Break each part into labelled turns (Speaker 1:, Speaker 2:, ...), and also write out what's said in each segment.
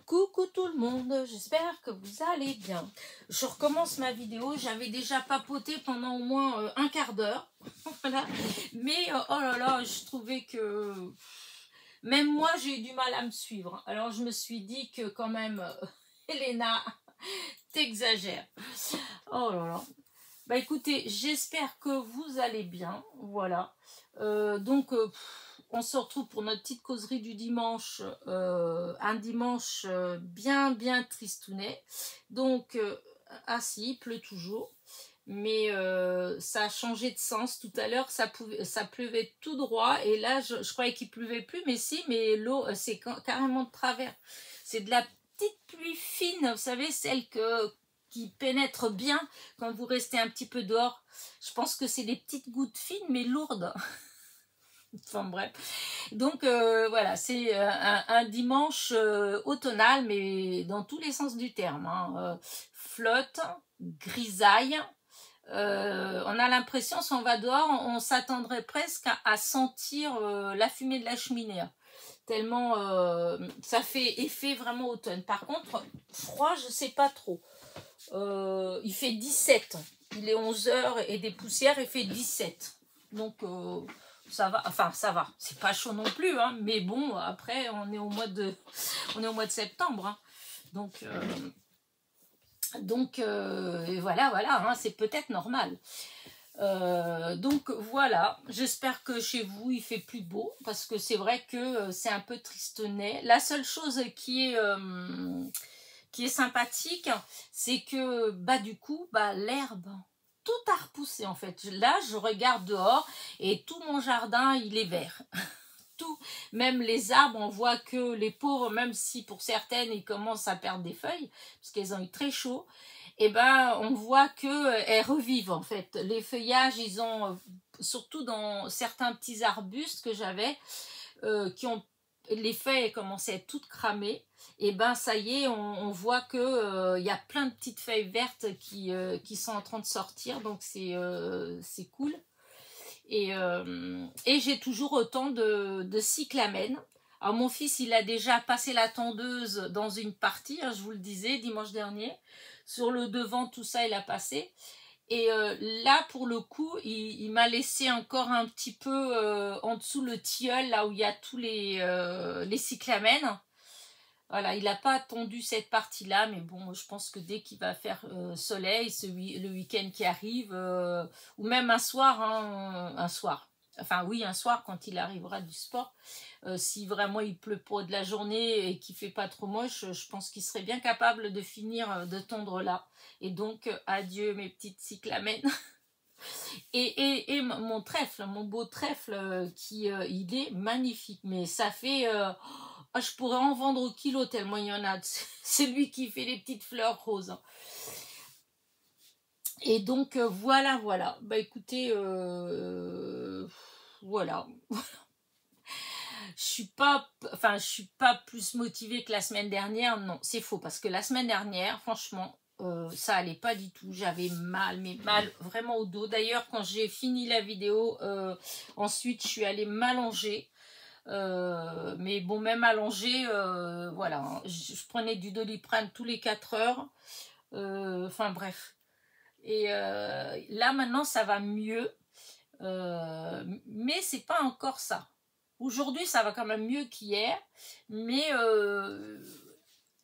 Speaker 1: Coucou tout le monde, j'espère que vous allez bien. Je recommence ma vidéo, j'avais déjà papoté pendant au moins un quart d'heure. Voilà. Mais oh là là, je trouvais que même moi j'ai eu du mal à me suivre. Alors je me suis dit que quand même, Elena, t'exagères. Oh là là. Bah écoutez, j'espère que vous allez bien. Voilà. On se retrouve pour notre petite causerie du dimanche, un dimanche bien tristounet. Donc, si, il pleut toujours, mais ça a changé de sens. Tout à l'heure, ça pleuvait tout droit, et là, je croyais qu'il pleuvait plus, mais si, mais l'eau, c'est carrément de travers. C'est de la petite pluie fine, vous savez, celle qui pénètre bien quand vous restez un petit peu dehors. Je pense que c'est des petites gouttes fines, mais lourdes. Enfin bref, donc voilà, c'est un dimanche automnal, mais dans tous les sens du terme, hein. Flotte, grisaille, on a l'impression, si on va dehors, on s'attendrait presque à sentir la fumée de la cheminée, tellement ça fait effet vraiment automne. Par contre, froid, je sais pas trop. Il fait 17, il est 11h et des poussières, il fait 17, donc ça va, enfin ça va, c'est pas chaud non plus, hein, mais bon, après on est au mois de septembre, hein, donc voilà, hein, c'est peut-être normal. Donc voilà, j'espère que chez vous il fait plus beau, parce que c'est vrai que c'est un peu tristonnet. La seule chose qui est sympathique, c'est que du coup l'herbe, tout a repoussé en fait. Là je regarde dehors et tout mon jardin il est vert. Tout, même les arbres, on voit que les pauvres, même si pour certaines ils commencent à perdre des feuilles parce qu'elles ont eu très chaud, et on voit que elles revivent en fait. Les feuillages, ils ont, surtout dans certains petits arbustes que j'avais, les feuilles commençaient à être toutes cramées, et ça y est, on voit que y a plein de petites feuilles vertes qui sont en train de sortir, donc c'est cool. Et j'ai toujours autant de cyclamènes. Alors mon fils, il a déjà passé la tondeuse dans une partie, hein, je vous le disais, dimanche dernier. Sur le devant, tout ça, il a passé. Et là, pour le coup, il m'a laissé encore un petit peu en dessous le tilleul, là où il y a tous les cyclamènes. Voilà, il n'a pas tondu cette partie-là, mais bon, je pense que dès qu'il va faire soleil, le week-end qui arrive, ou même un soir, hein, un soir quand il arrivera du sport, si vraiment il pleut pas de la journée et qu'il fait pas trop moche, je pense qu'il serait bien capable de finir de tondre là. Et donc, adieu mes petites cyclamènes. Et mon trèfle, mon beau trèfle, il est magnifique, mais ça fait... je pourrais en vendre au kilo tellement il y en a. C'est lui qui fait les petites fleurs roses. Et donc, voilà. Écoutez, voilà. Je suis pas plus motivée que la semaine dernière. Non, c'est faux, parce que la semaine dernière, franchement, ça allait pas du tout. J'avais mal vraiment au dos. D'ailleurs, quand j'ai fini la vidéo, ensuite je suis allée m'allonger. Mais bon, même allongée, voilà, hein, je prenais du Doliprane tous les 4 heures. Enfin bref. Et là maintenant ça va mieux, mais c'est pas encore ça. Aujourd'hui ça va quand même mieux qu'hier, mais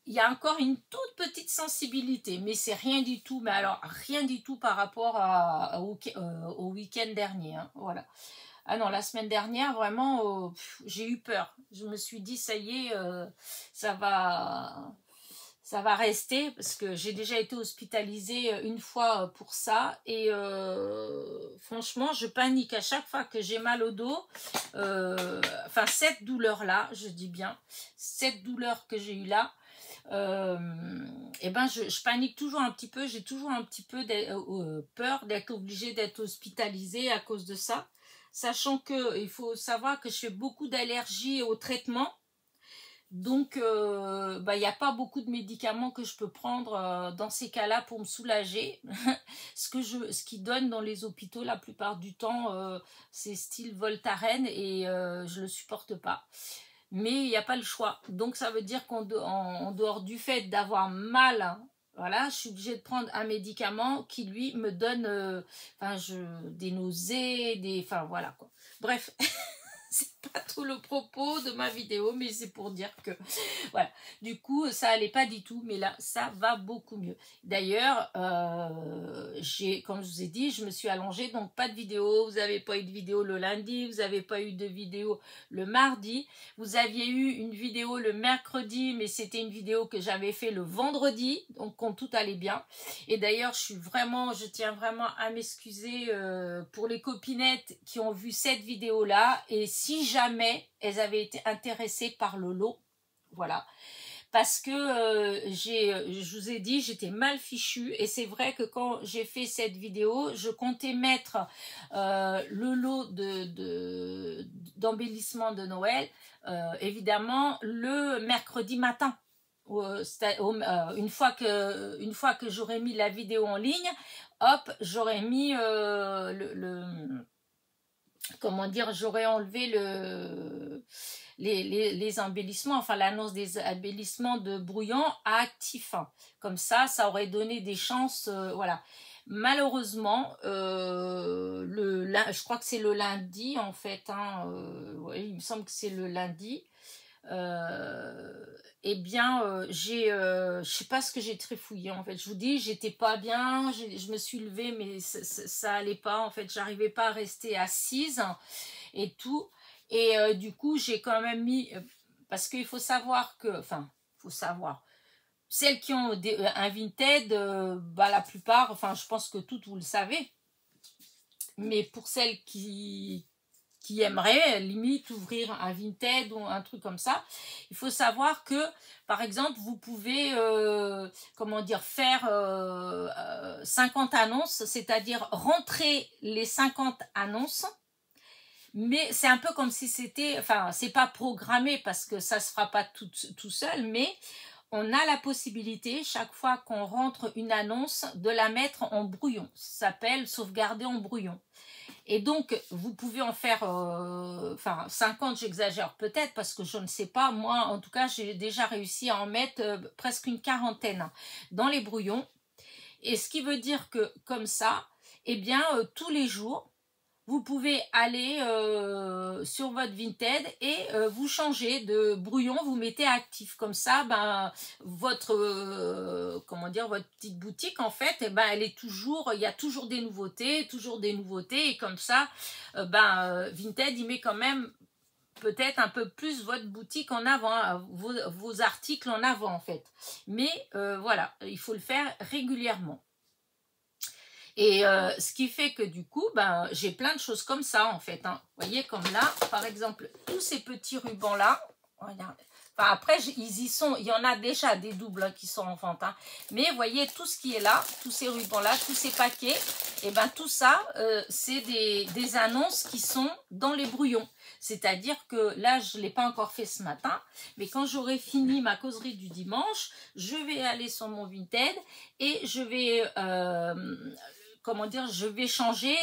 Speaker 1: il y a encore une toute petite sensibilité, mais c'est rien du tout, mais alors rien du tout par rapport au week-end dernier, hein, voilà. Ah non, la semaine dernière, vraiment, j'ai eu peur. Je me suis dit, ça y est, ça va rester, parce que j'ai déjà été hospitalisée une fois pour ça. Et franchement, je panique à chaque fois que j'ai mal au dos. Cette douleur-là, je dis bien, cette douleur que j'ai eue là, je panique toujours un petit peu. J'ai toujours un petit peu peur d'être obligée d'être hospitalisée à cause de ça. Sachant qu'il faut savoir que je fais beaucoup d'allergies au traitement. Donc, il n'y a pas beaucoup de médicaments que je peux prendre dans ces cas-là pour me soulager. Ce qu'ils donnent dans les hôpitaux la plupart du temps, c'est style Voltaren, et je ne le supporte pas. mais il n'y a pas le choix. Donc ça veut dire qu'en dehors du fait d'avoir mal, voilà, je suis obligée de prendre un médicament qui lui me donne des nausées, enfin voilà quoi. Bref, c'est pas tout le propos de ma vidéo, mais c'est pour dire que voilà. Du coup, ça allait pas du tout, mais là, ça va beaucoup mieux. D'ailleurs, comme je vous ai dit, je me suis allongée, donc pas de vidéo. Vous n'avez pas eu de vidéo le lundi, vous n'avez pas eu de vidéo le mardi. Vous aviez eu une vidéo le mercredi, mais c'était une vidéo que j'avais fait le vendredi, donc quand tout allait bien. Et d'ailleurs, je tiens vraiment à m'excuser pour les copinettes qui ont vu cette vidéo-là. Et si jamais elles avaient été intéressées par le lot, voilà, parce que je vous ai dit, j'étais mal fichue, et c'est vrai que quand j'ai fait cette vidéo, je comptais mettre le lot d'embellissement de Noël, évidemment, le mercredi matin. Une fois que j'aurais mis la vidéo en ligne, hop, j'aurais mis comment dire, j'aurais enlevé les embellissements, enfin l'annonce des embellissements de brouillon à actif. Comme ça aurait donné des chances, voilà. Malheureusement, je crois que c'est le lundi en fait, ouais, il me semble que c'est le lundi. Eh bien, je sais pas ce que j'ai trifouillé en fait. Je vous dis, j'étais pas bien, je me suis levée, mais ça allait pas en fait. J'arrivais pas à rester assise et tout. Et du coup, j'ai quand même mis, parce qu'il faut savoir que, enfin, faut savoir, celles qui ont un Vinted, la plupart, enfin, je pense que toutes vous le savez, mais pour celles qui aimeraient limite ouvrir un Vinted ou un truc comme ça, il faut savoir que par exemple vous pouvez comment dire, faire 50 annonces, c'est-à-dire rentrer les 50 annonces, mais c'est un peu comme si c'était, enfin c'est pas programmé parce que ça se fera pas tout seul, mais on a la possibilité, chaque fois qu'on rentre une annonce, de la mettre en brouillon. Ça s'appelle sauvegarder en brouillon. Et donc, vous pouvez en faire 50, j'exagère peut-être parce que je ne sais pas. Moi, en tout cas, j'ai déjà réussi à en mettre presque une quarantaine dans les brouillons. Et ce qui veut dire que, comme ça, eh bien, tous les jours, vous pouvez aller sur votre Vinted et vous changez de brouillon, vous mettez actif. Comme ça, votre comment dire, votre petite boutique en fait, elle est toujours, il y a toujours des nouveautés, et comme ça, Vinted il met quand même peut-être un peu plus votre boutique en avant, vos articles en avant en fait. Mais voilà, il faut le faire régulièrement. Et ce qui fait que du coup, j'ai plein de choses comme ça en fait. Vous voyez, comme là, par exemple, tous ces petits rubans-là. Enfin, après, ils y sont. Il y en a déjà des doubles qui sont en vente. Mais vous voyez, tout ce qui est là, tous ces rubans-là, tous ces paquets, et tout ça, c'est des annonces qui sont dans les brouillons. C'est-à-dire que là, je ne l'ai pas encore fait ce matin, mais quand j'aurai fini ma causerie du dimanche, je vais aller sur mon Vinted et je vais... comment dire, je vais changer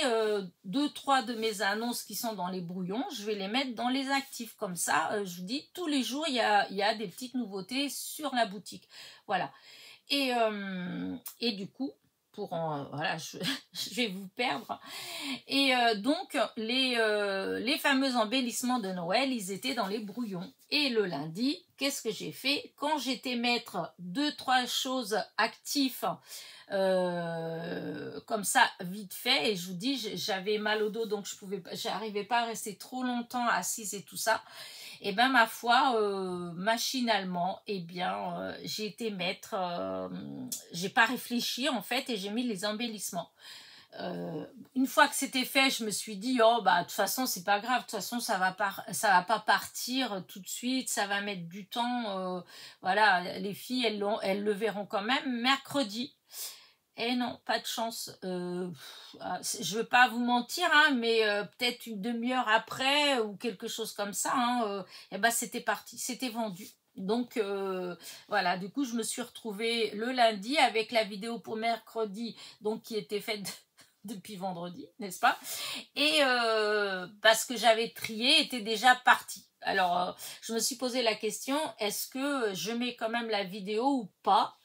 Speaker 1: 2-3 de mes annonces qui sont dans les brouillons, je vais les mettre dans les actifs. Comme ça, je vous dis, tous les jours, il y a des petites nouveautés sur la boutique. Voilà. Et du coup, voilà, je vais vous perdre. Et donc, les fameux embellissements de Noël, ils étaient dans les brouillons. Et le lundi, qu'est-ce que j'ai fait? Quand j'étais mettre 2-3 choses actives, comme ça vite fait, et je vous dis, j'avais mal au dos, donc j'arrivais pas à rester trop longtemps assise et tout ça, et ma foi, machinalement, j'ai été mettre, j'ai pas réfléchi en fait, et j'ai mis les embellissements. Une fois que c'était fait, je me suis dit, oh de toute façon c'est pas grave, de toute façon ça va pas partir tout de suite, ça va mettre du temps, voilà, les filles elles le verront quand même mercredi. Et non, pas de chance. Je veux pas vous mentir, mais peut-être une demi-heure après ou quelque chose comme ça, c'était parti, c'était vendu. Donc voilà, du coup je me suis retrouvée le lundi avec la vidéo pour mercredi, donc qui était faite depuis vendredi, n'est-ce pas? Et parce que j'avais trié, était déjà parti. Alors, je me suis posé la question, est-ce que je mets quand même la vidéo ou pas?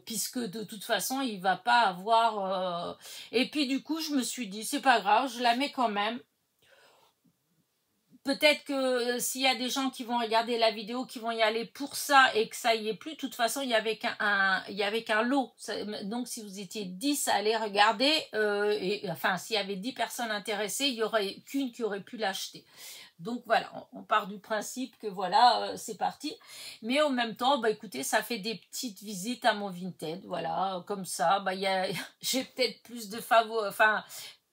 Speaker 1: Puisque de toute façon, il va pas avoir... Et puis du coup, je me suis dit, c'est pas grave, je la mets quand même. Peut-être que s'il y a des gens qui vont regarder la vidéo, qui vont y aller pour ça et que ça y est plus, de toute façon, il y avait qu'un lot. Donc, si vous étiez 10 à aller regarder, enfin, s'il y avait 10 personnes intéressées, il n'y aurait qu'une qui aurait pu l'acheter. Donc voilà, on part du principe que voilà, c'est parti. Mais en même temps, bah écoutez, ça fait des petites visites à mon Vinted, voilà, comme ça. Bah j'ai peut-être plus de favoris, enfin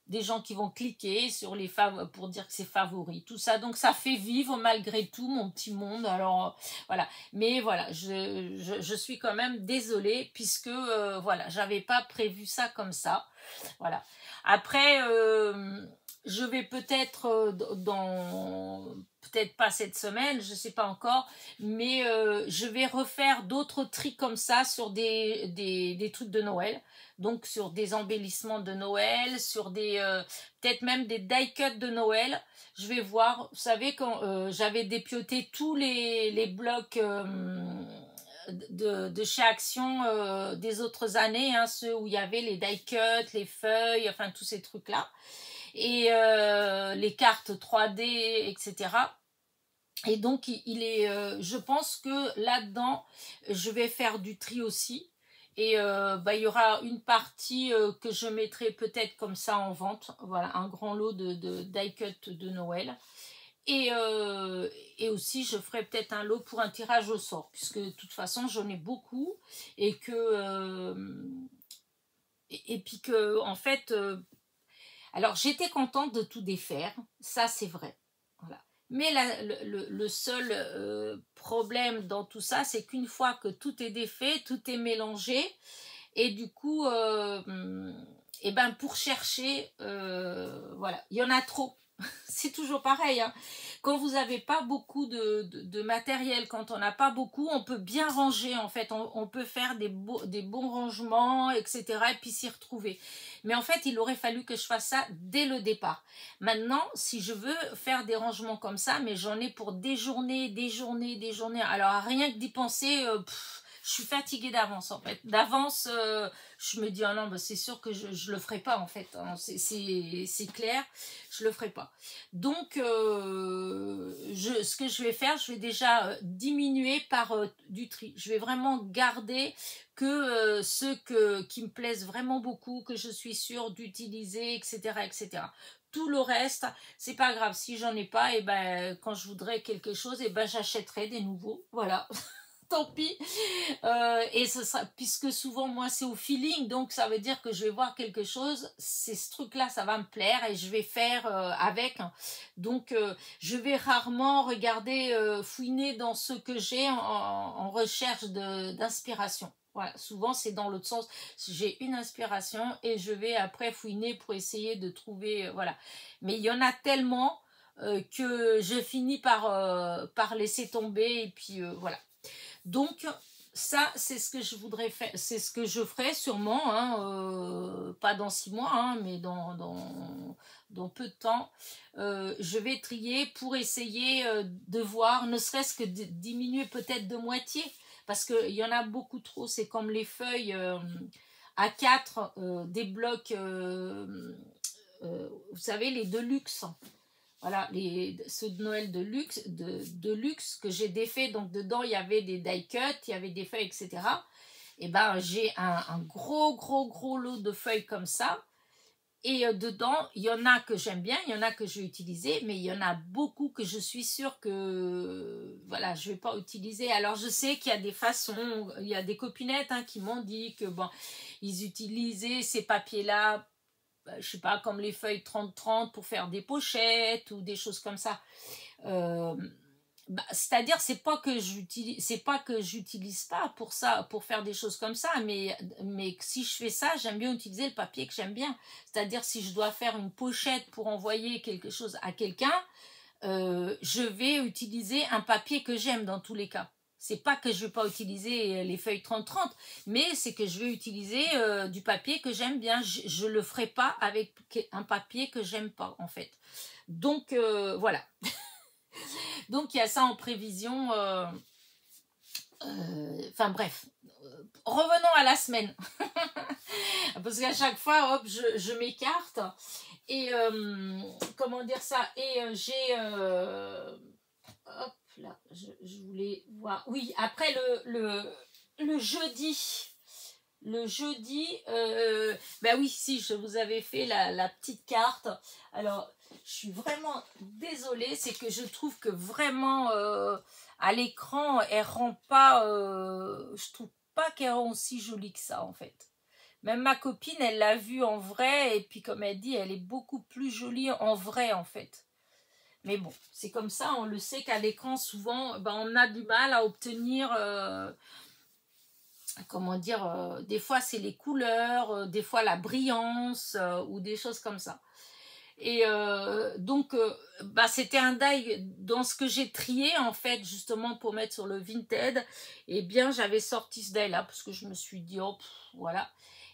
Speaker 1: des gens qui vont cliquer sur les favoris pour dire que c'est favori, tout ça. Donc ça fait vivre malgré tout mon petit monde. Alors voilà, mais voilà, je suis quand même désolée puisque voilà, j'avais pas prévu ça comme ça. Voilà. Après, je vais peut-être peut-être pas cette semaine, je sais pas encore, mais je vais refaire d'autres tris comme ça sur des trucs de Noël. Donc sur des embellissements de Noël, sur des peut-être même des die cuts de Noël. Je vais voir, vous savez, quand j'avais dépioté tous les blocs de chez Action des autres années, hein, ceux où il y avait les die cuts, les feuilles, enfin tous ces trucs-là, et les cartes 3D, etc. Et donc, je pense que là-dedans, je vais faire du tri aussi. Et il y aura une partie que je mettrai peut-être comme ça en vente. Voilà, un grand lot de die cut de Noël. Et aussi, je ferai peut-être un lot pour un tirage au sort, puisque de toute façon, j'en ai beaucoup. Et que... et puis que, en fait... alors, j'étais contente de tout défaire. Ça, c'est vrai. Voilà. Mais le seul problème dans tout ça, c'est qu'une fois que tout est défait, tout est mélangé. Et du coup, et ben pour chercher, voilà, il y en a trop. C'est toujours pareil, hein. Quand vous n'avez pas beaucoup de matériel, quand on n'a pas beaucoup, on peut bien ranger en fait, on peut faire des bons rangements, etc. et puis s'y retrouver. Mais en fait, il aurait fallu que je fasse ça dès le départ. Maintenant, si je veux faire des rangements comme ça, mais j'en ai pour des journées, des journées, des journées. Alors rien que d'y penser, je suis fatiguée d'avance en fait. D'avance, je me dis, oh non, bah, c'est sûr que je le ferai pas en fait. Hein. C'est clair, je le ferai pas. Donc, ce que je vais faire, je vais déjà diminuer par du tri. Je vais vraiment garder que ceux qui me plaisent vraiment beaucoup, que je suis sûre d'utiliser, etc., etc. Tout le reste, c'est pas grave. Si j'en ai pas, et ben quand je voudrais quelque chose, et ben j'achèterai des nouveaux. Voilà. Tant pis. Et ce sera, puisque souvent moi c'est au feeling, donc ça veut dire que je vais voir quelque chose, c'est ce truc là ça va me plaire et je vais faire avec. Donc je vais rarement regarder, fouiner dans ce que j'ai en recherche d'inspiration. Voilà, souvent c'est dans l'autre sens, j'ai une inspiration et je vais après fouiner pour essayer de trouver, voilà. Mais il y en a tellement que je finis par laisser tomber et puis voilà. Donc, ça, c'est ce que je voudrais faire, c'est ce que je ferai sûrement, hein, pas dans 6 mois, hein, mais dans peu de temps. Je vais trier pour essayer de voir, ne serait-ce que de diminuer peut-être de moitié, parce qu'il y en a beaucoup trop. C'est comme les feuilles A4 des blocs, vous savez, les Deluxe. Voilà, ceux de Noël de luxe que j'ai défait. Donc dedans, il y avait des die cuts, il y avait des feuilles, etc. Et ben j'ai un gros lot de feuilles comme ça. Et dedans, il y en a que j'aime bien, il y en a que je vais utiliser, mais il y en a beaucoup que je suis sûre que voilà, je vais pas utiliser. Alors je sais qu'il y a des façons, il y a des copinettes hein, qui m'ont dit que bon, ils utilisaient ces papiers-là, je sais pas, comme les feuilles 30-30 pour faire des pochettes ou des choses comme ça. C'est-à-dire, c'est pas que j'utilise pas pour ça, pour faire des choses comme ça, mais si je fais ça, j'aime bien utiliser le papier que j'aime bien. C'est-à-dire, si je dois faire une pochette pour envoyer quelque chose à quelqu'un, je vais utiliser un papier que j'aime dans tous les cas. C'est pas que je vais pas utiliser les feuilles 30-30, mais c'est que je vais utiliser du papier que j'aime bien. Je le ferai pas avec un papier que j'aime pas, en fait. Donc, voilà. Donc il y a ça en prévision. Enfin bref, revenons à la semaine. Parce qu'à chaque fois, hop, je m'écarte. Et comment dire ça? Et j'ai... hop là, je voulais voir. Oui, après le jeudi. Le jeudi, ben oui, si, je vous avais fait la petite carte. Alors, je suis vraiment désolée, c'est que je trouve que vraiment, à l'écran, elle rend pas, je trouve pas qu'elle rend aussi jolie que ça, en fait. Même ma copine, elle l'a vue en vrai, et puis comme elle dit, elle est beaucoup plus jolie en vrai, en fait. Mais bon, c'est comme ça, on le sait qu'à l'écran, souvent, ben, on a du mal à obtenir... comment dire, des fois c'est les couleurs, des fois la brillance ou des choses comme ça. Et donc, bah, c'était un die dans ce que j'ai trié en fait, justement pour mettre sur le Vinted. Et bien, j'avais sorti ce die là parce que je me suis dit, oh, pff, voilà.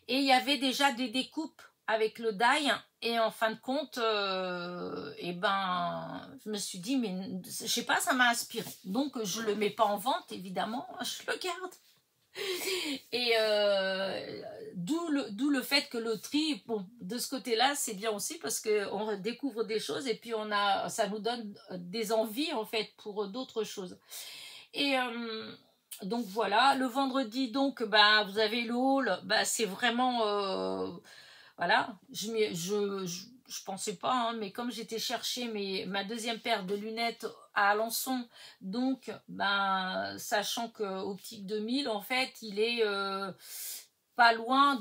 Speaker 1: Et il y avait déjà des découpes avec le die. Et en fin de compte, et ben, je me suis dit, mais je sais pas, ça m'a inspiré. Donc, je le mets pas en vente, évidemment, je le garde. Et d'où le fait que le tri, bon, de ce côté-là, c'est bien aussi parce qu'on découvre des choses et puis ça nous donne des envies en fait pour d'autres choses. Et donc voilà, le vendredi, donc, bah, vous avez le haul, bah, c'est vraiment... voilà, je pensais pas, hein, mais comme j'étais chercher ma deuxième paire de lunettes à Alençon, donc ben, sachant que Optique 2000, en fait, il est pas loin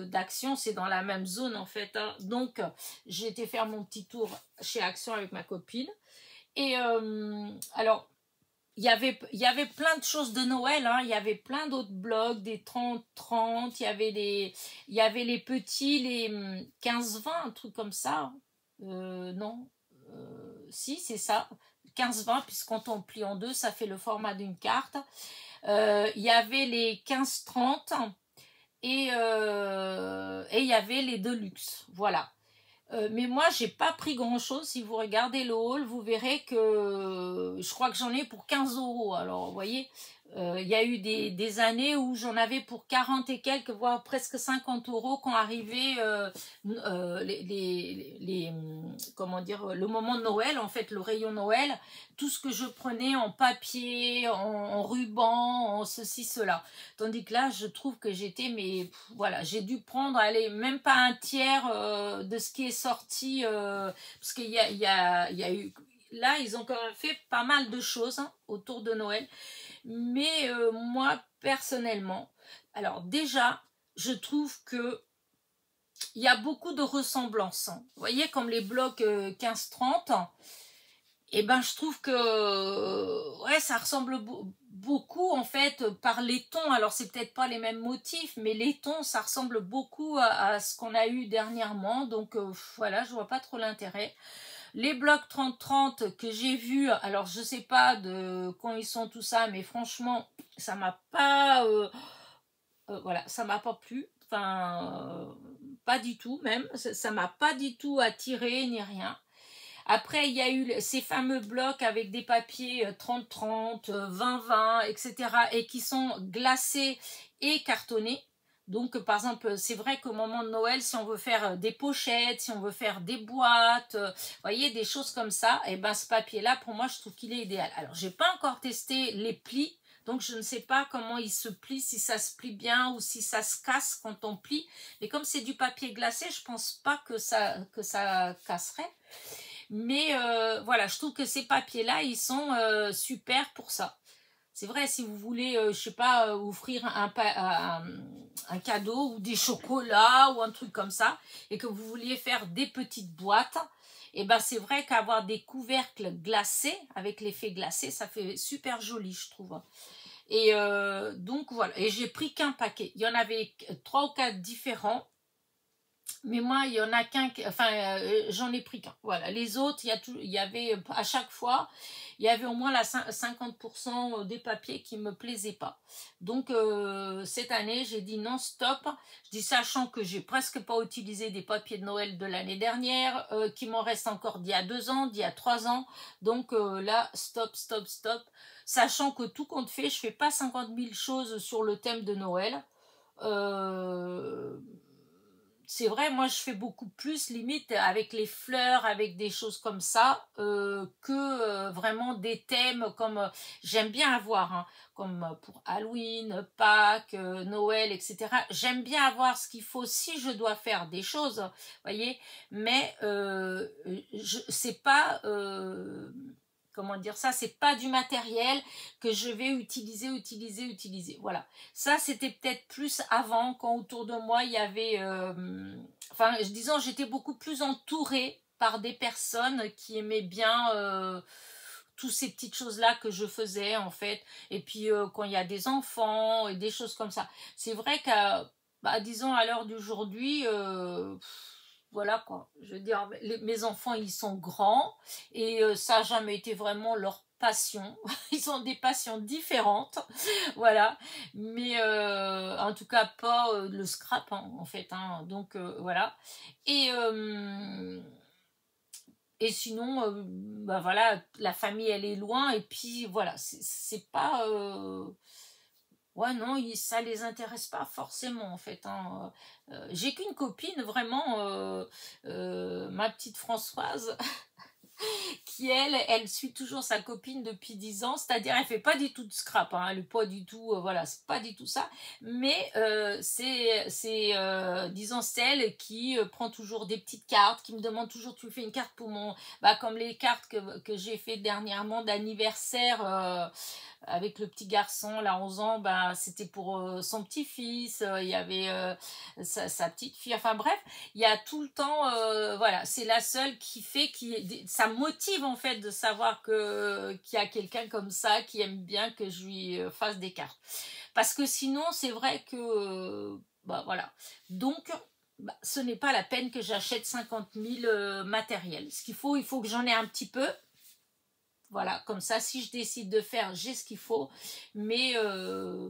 Speaker 1: d'Action, c'est dans la même zone en fait. Hein. Donc j'ai été faire mon petit tour chez Action avec ma copine. Et alors, il y avait plein de choses de Noël, hein. Il y avait plein d'autres blogs, des 30-30, il y avait les petits, les 15-20, un truc comme ça. Non, si, c'est ça, 15-20, puisque quand on plie en deux, ça fait le format d'une carte. Il y avait les 15-30 et il y avait les Deluxe, voilà. Mais moi, j'ai pas pris grand chose. Si vous regardez le haul, vous verrez que je crois que j'en ai pour 15 €. Alors, vous voyez, il y a eu des années où j'en avais pour 40 et quelques, voire presque 50 € quand arrivait comment dire, le moment de Noël, en fait, le rayon Noël. Tout ce que je prenais en papier, en ruban, en ceci, cela. Tandis que là, je trouve que j'étais, mais voilà, j'ai dû prendre, allez, même pas un tiers de ce qui est sorti, parce qu'il y a eu, là, ils ont quand même fait pas mal de choses hein, autour de Noël. Mais moi, personnellement, alors déjà, je trouve que il y a beaucoup de ressemblances. Hein. Vous voyez, comme les blocs 15-30, et ben je trouve que ouais, ça ressemble beaucoup en fait par les tons. Alors c'est peut-être pas les mêmes motifs, mais les tons ça ressemble beaucoup à ce qu'on a eu dernièrement. Donc voilà, je vois pas trop l'intérêt. Les blocs 30-30 que j'ai vus, alors je sais pas de quand ils sont tout ça, mais franchement ça m'a pas voilà, ça m'a pas plu. Enfin pas du tout même, ça m'a pas du tout attiré ni rien. Après, il y a eu ces fameux blocs avec des papiers 30-30, 20-20, etc. et qui sont glacés et cartonnés. Donc, par exemple, c'est vrai qu'au moment de Noël, si on veut faire des pochettes, si on veut faire des boîtes, vous voyez, des choses comme ça, et ben ce papier-là, pour moi, je trouve qu'il est idéal. Alors, j'ai pas encore testé les plis, donc je ne sais pas comment il se plie, si ça se plie bien ou si ça se casse quand on plie. Mais comme c'est du papier glacé, je pense pas que ça casserait. Mais voilà, je trouve que ces papiers-là, ils sont super pour ça. C'est vrai, si vous voulez, je sais pas, offrir un cadeau ou des chocolats ou un truc comme ça, et que vous vouliez faire des petites boîtes, et ben c'est vrai qu'avoir des couvercles glacés, avec l'effet glacé, ça fait super joli, je trouve. Et donc voilà, et j'ai pris qu'un paquet. Il y en avait 3 ou 4 différents. Mais moi, il y en a qu'un, enfin, j'en ai pris qu'un. Voilà, les autres, il y avait, à chaque fois, il y avait au moins 50% des papiers qui me plaisaient pas. Donc, cette année, j'ai dit non, stop. Je dis, sachant que j'ai presque pas utilisé des papiers de Noël de l'année dernière, qu'il m'en reste encore d'il y a 2 ans, d'il y a 3 ans. Donc là, stop, stop, stop. Sachant que tout compte fait, je fais pas 50 000 choses sur le thème de Noël. Euh, c'est vrai, moi je fais beaucoup plus limite avec les fleurs, avec des choses comme ça, que vraiment des thèmes comme j'aime bien avoir, hein, comme pour Halloween, Pâques, Noël, etc. J'aime bien avoir ce qu'il faut si je dois faire des choses, voyez, mais c'est pas comment dire ça, c'est pas du matériel que je vais utiliser. Voilà. Ça, c'était peut-être plus avant, quand autour de moi, il y avait... enfin, disons, j'étais beaucoup plus entourée par des personnes qui aimaient bien toutes ces petites choses-là que je faisais, en fait. Et puis, quand il y a des enfants et des choses comme ça. C'est vrai qu'à, bah, disons, à l'heure d'aujourd'hui... voilà quoi, je veux dire, mes enfants ils sont grands et ça n'a jamais été vraiment leur passion. Ils ont des passions différentes, voilà, mais en tout cas pas le scrap hein, en fait, hein. Donc voilà. Et, et sinon, bah voilà, la famille elle est loin et puis voilà, c'est pas... ouais, non, ça les intéresse pas forcément en fait, hein. J'ai qu'une copine vraiment, ma petite Françoise, qui elle suit toujours sa copine depuis 10 ans, c'est-à-dire elle fait pas du tout de scrap, hein, elle est pas du tout, voilà, c'est pas du tout ça, mais disons celle qui prend toujours des petites cartes, qui me demande toujours tu fais une carte pour mon, bah comme les cartes que j'ai fait dernièrement d'anniversaire, avec le petit garçon, là, 11 ans, bah, c'était pour son petit-fils, il y avait sa petite fille, enfin bref, il y a tout le temps, voilà, c'est la seule qui fait, ça me motive en fait de savoir qu'il y a quelqu'un comme ça qui aime bien que je lui fasse des cartes. Parce que sinon, c'est vrai que, bah voilà, donc... bah, ce n'est pas la peine que j'achète 50 000 matériels. Ce qu'il faut, il faut que j'en ai un petit peu. Voilà, comme ça, si je décide de faire, j'ai ce qu'il faut, mais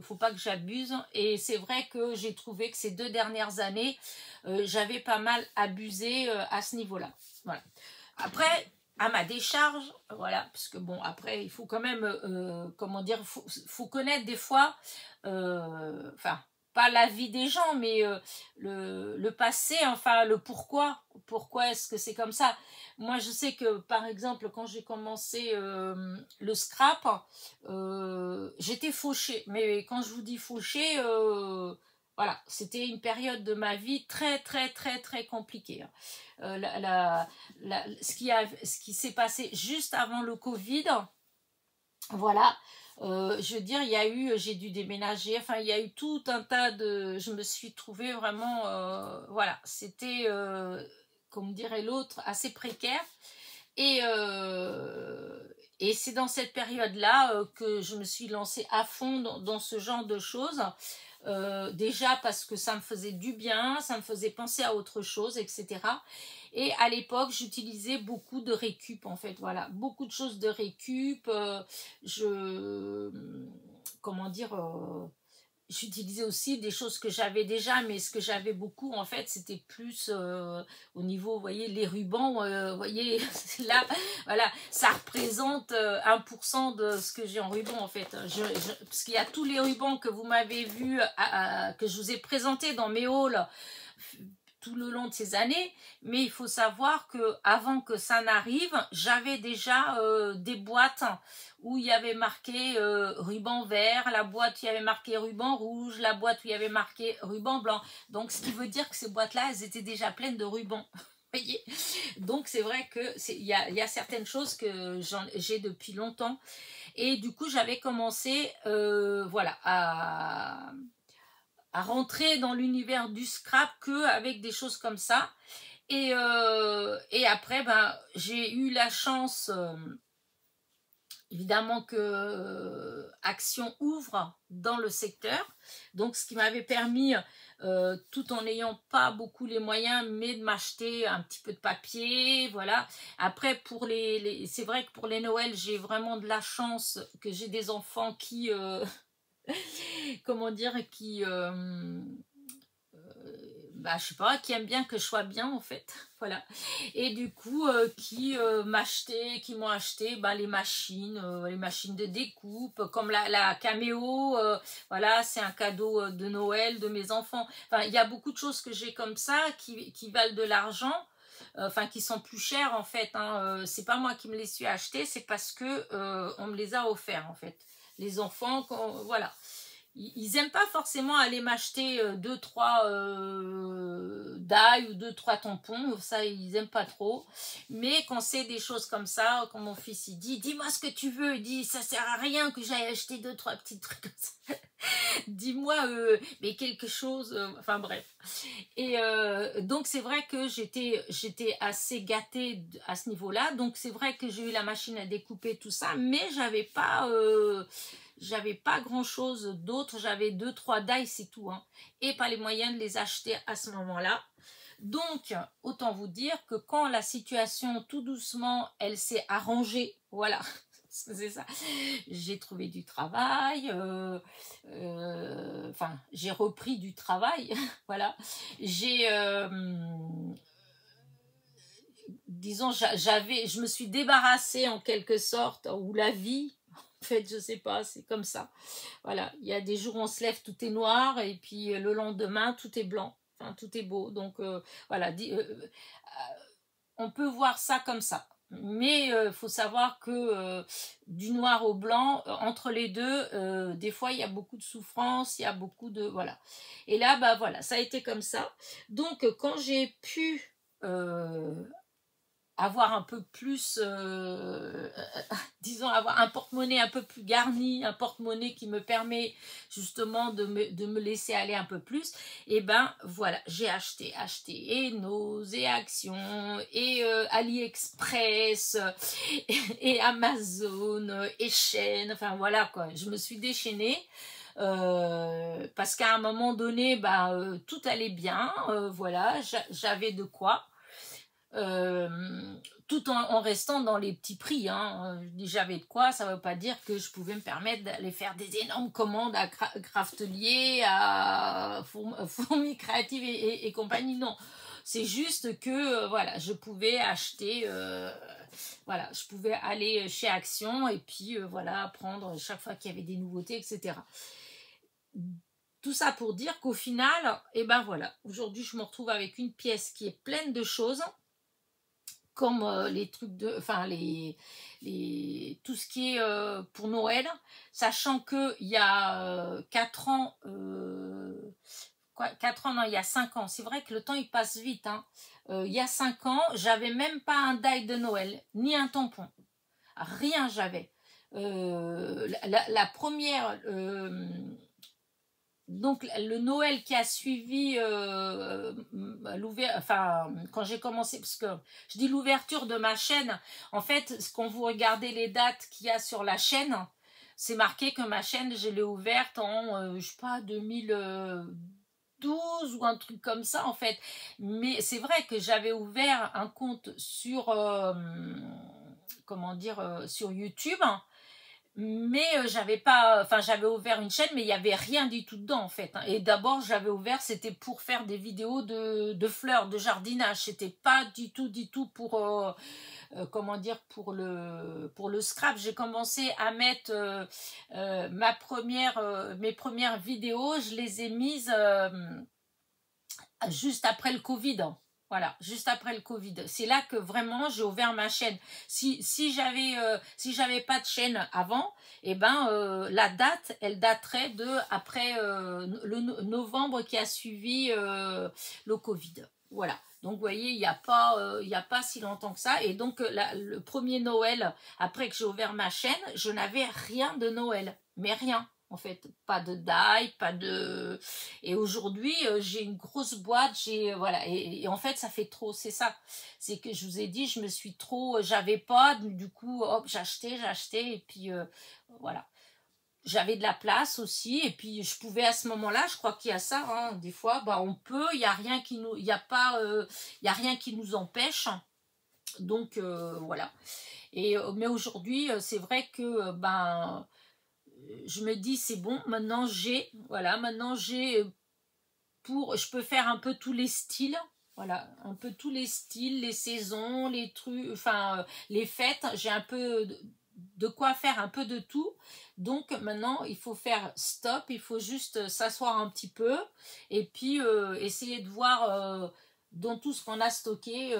Speaker 1: faut pas que j'abuse. Et c'est vrai que j'ai trouvé que ces 2 dernières années, j'avais pas mal abusé à ce niveau-là. Voilà. Après, à ma décharge, voilà, parce que bon, après, il faut quand même, comment dire, faut connaître des fois, enfin, pas la vie des gens, mais le passé, enfin, le pourquoi. Pourquoi est-ce que c'est comme ça? Moi, je sais que, par exemple, quand j'ai commencé le scrap, j'étais fauchée. Mais quand je vous dis fauchée, voilà, c'était une période de ma vie très, très, très, très compliquée. Ce qui s'est passé juste avant le Covid, voilà, je veux dire, j'ai dû déménager, enfin, il y a eu tout un tas de... Je me suis trouvée vraiment, voilà, c'était, comme dirait l'autre, assez précaire. Et, et c'est dans cette période-là que je me suis lancée à fond dans ce genre de choses. Déjà parce que ça me faisait du bien, ça me faisait penser à autre chose, etc. Et à l'époque, j'utilisais beaucoup de récup, en fait, voilà, beaucoup de choses de récup. Comment dire, j'utilisais aussi des choses que j'avais déjà, mais ce que j'avais beaucoup, en fait, c'était plus au niveau, vous voyez, les rubans, vous voyez, là, voilà, ça représente 1% de ce que j'ai en ruban, en fait. Parce qu'il y a tous les rubans que vous m'avez vus, que je vous ai présentés dans mes hauls, tout le long de ces années, mais il faut savoir que avant que ça n'arrive, j'avais déjà des boîtes où il y avait marqué ruban vert, la boîte où il y avait marqué ruban rouge, la boîte où il y avait marqué ruban blanc. Donc ce qui veut dire que ces boîtes-là, elles étaient déjà pleines de rubans. Voyez, donc c'est vrai que il y a certaines choses que j'ai depuis longtemps, et du coup j'avais commencé voilà à rentrer dans l'univers du scrap que avec des choses comme ça. Et après, ben, j'ai eu la chance, évidemment que Action ouvre dans le secteur, donc ce qui m'avait permis, tout en n'ayant pas beaucoup les moyens, mais de m'acheter un petit peu de papier, voilà. Après, pour c'est vrai que pour les Noëls, j'ai vraiment de la chance que j'ai des enfants qui, comment dire, qui... bah, je sais pas, qui aiment bien que je sois bien en fait, voilà. Et du coup, qui m'ont acheté bah, les machines de découpe, comme la Cameo, voilà, c'est un cadeau de Noël de mes enfants. Enfin, il y a beaucoup de choses que j'ai comme ça qui valent de l'argent, enfin qui sont plus chères en fait. Hein. C'est pas moi qui me les suis achetées, c'est parce que on me les a offerts en fait. Les enfants, voilà. Ils aiment pas forcément aller m'acheter 2-3 dailles ou 2-3 tampons, ça ils aiment pas trop, mais quand c'est des choses comme ça, quand mon fils il dit dis-moi ce que tu veux, il dit ça sert à rien que j'aille acheter 2-3 petits trucs comme ça. Dis-moi mais quelque chose, enfin bref. Et donc c'est vrai que j'étais assez gâtée à ce niveau-là, donc c'est vrai que j'ai eu la machine à découper tout ça, mais j'avais pas grand chose d'autre, j'avais 2-3 dailles, c'est tout, hein, et pas les moyens de les acheter à ce moment-là. Donc, autant vous dire que quand la situation, tout doucement, elle s'est arrangée, voilà, c'est ça, j'ai trouvé du travail, enfin, j'ai repris du travail, voilà, j'ai, disons, je me suis débarrassée en quelque sorte, ou la vie, en fait, je sais pas, c'est comme ça. Voilà, il y a des jours où on se lève, tout est noir, et puis le lendemain, tout est blanc. Enfin, tout est beau. Donc, voilà, on peut voir ça comme ça. Mais il faut savoir que du noir au blanc, entre les deux, des fois, il y a beaucoup de souffrance, il y a beaucoup de... Voilà. Et là, bah voilà, ça a été comme ça. Donc, quand j'ai pu... avoir un peu plus, disons, avoir un porte-monnaie un peu plus garni, un porte-monnaie qui me permet justement de me laisser aller un peu plus, et ben voilà, j'ai acheté et Noz, et Action, et AliExpress, et Amazon, et Shein, enfin voilà quoi, je me suis déchaînée. Parce qu'à un moment donné, bah, tout allait bien, voilà, j'avais de quoi. Euh, tout en restant dans les petits prix. Hein. J'avais de quoi, ça ne veut pas dire que je pouvais me permettre d'aller faire des énormes commandes à Craftelier, à Fourmi Créative et compagnie. Non, c'est juste que voilà, je pouvais acheter, voilà, je pouvais aller chez Action et puis voilà, prendre chaque fois qu'il y avait des nouveautés, etc. Tout ça pour dire qu'au final, et ben voilà, aujourd'hui je me retrouve avec une pièce qui est pleine de choses, comme les trucs de, enfin tout ce qui est pour Noël, sachant que il y a 4 ans, 4 ans, non, il y a 5 ans, c'est vrai que le temps il passe vite, hein. Il y a 5 ans, j'avais même pas un die de Noël, ni un tampon, rien j'avais. La première, donc le Noël qui a suivi enfin quand j'ai commencé, parce que je dis l'ouverture de ma chaîne, en fait quand vous regardez les dates qu'il y a sur la chaîne, c'est marqué que ma chaîne je l'ai ouverte en je sais pas 2012 ou un truc comme ça en fait, mais c'est vrai que j'avais ouvert un compte sur comment dire, sur YouTube, mais j'avais pas, enfin j'avais ouvert une chaîne, mais il y avait rien du tout dedans en fait, hein. Et d'abord j'avais ouvert, c'était pour faire des vidéos de fleurs, de jardinage, c'était pas du tout pour comment dire, pour le scrap. J'ai commencé à mettre mes premières vidéos, je les ai mises juste après le Covid, hein. Voilà, juste après le Covid. C'est là que vraiment j'ai ouvert ma chaîne. Si j'avais pas de chaîne avant, eh ben la date, elle daterait de après le novembre qui a suivi le Covid. Voilà. Donc vous voyez, il n'y a pas si longtemps que ça. Et donc le premier Noël, après que j'ai ouvert ma chaîne, je n'avais rien de Noël. Mais rien. en fait, pas de die, pas de... Et aujourd'hui, j'ai une grosse boîte, voilà, et en fait, ça fait trop, c'est ça. C'est que je vous ai dit, je me suis trop, j'avais pas, du coup, hop, j'achetais, et puis voilà. J'avais de la place aussi, et puis je pouvais à ce moment-là, je crois qu'il y a ça, hein, des fois, bah on peut, il y a rien qui nous, il y a pas, il y a rien qui nous empêche, donc voilà. Et mais aujourd'hui, c'est vrai que ben je me dis c'est bon, maintenant j'ai, voilà, maintenant j'ai je peux faire un peu tous les styles. Voilà, un peu tous les styles, les saisons, les trucs, enfin, les fêtes. J'ai un peu de quoi faire un peu de tout. Donc maintenant, il faut faire stop. Il faut juste s'asseoir un petit peu et puis essayer de voir dans tout ce qu'on a stocké.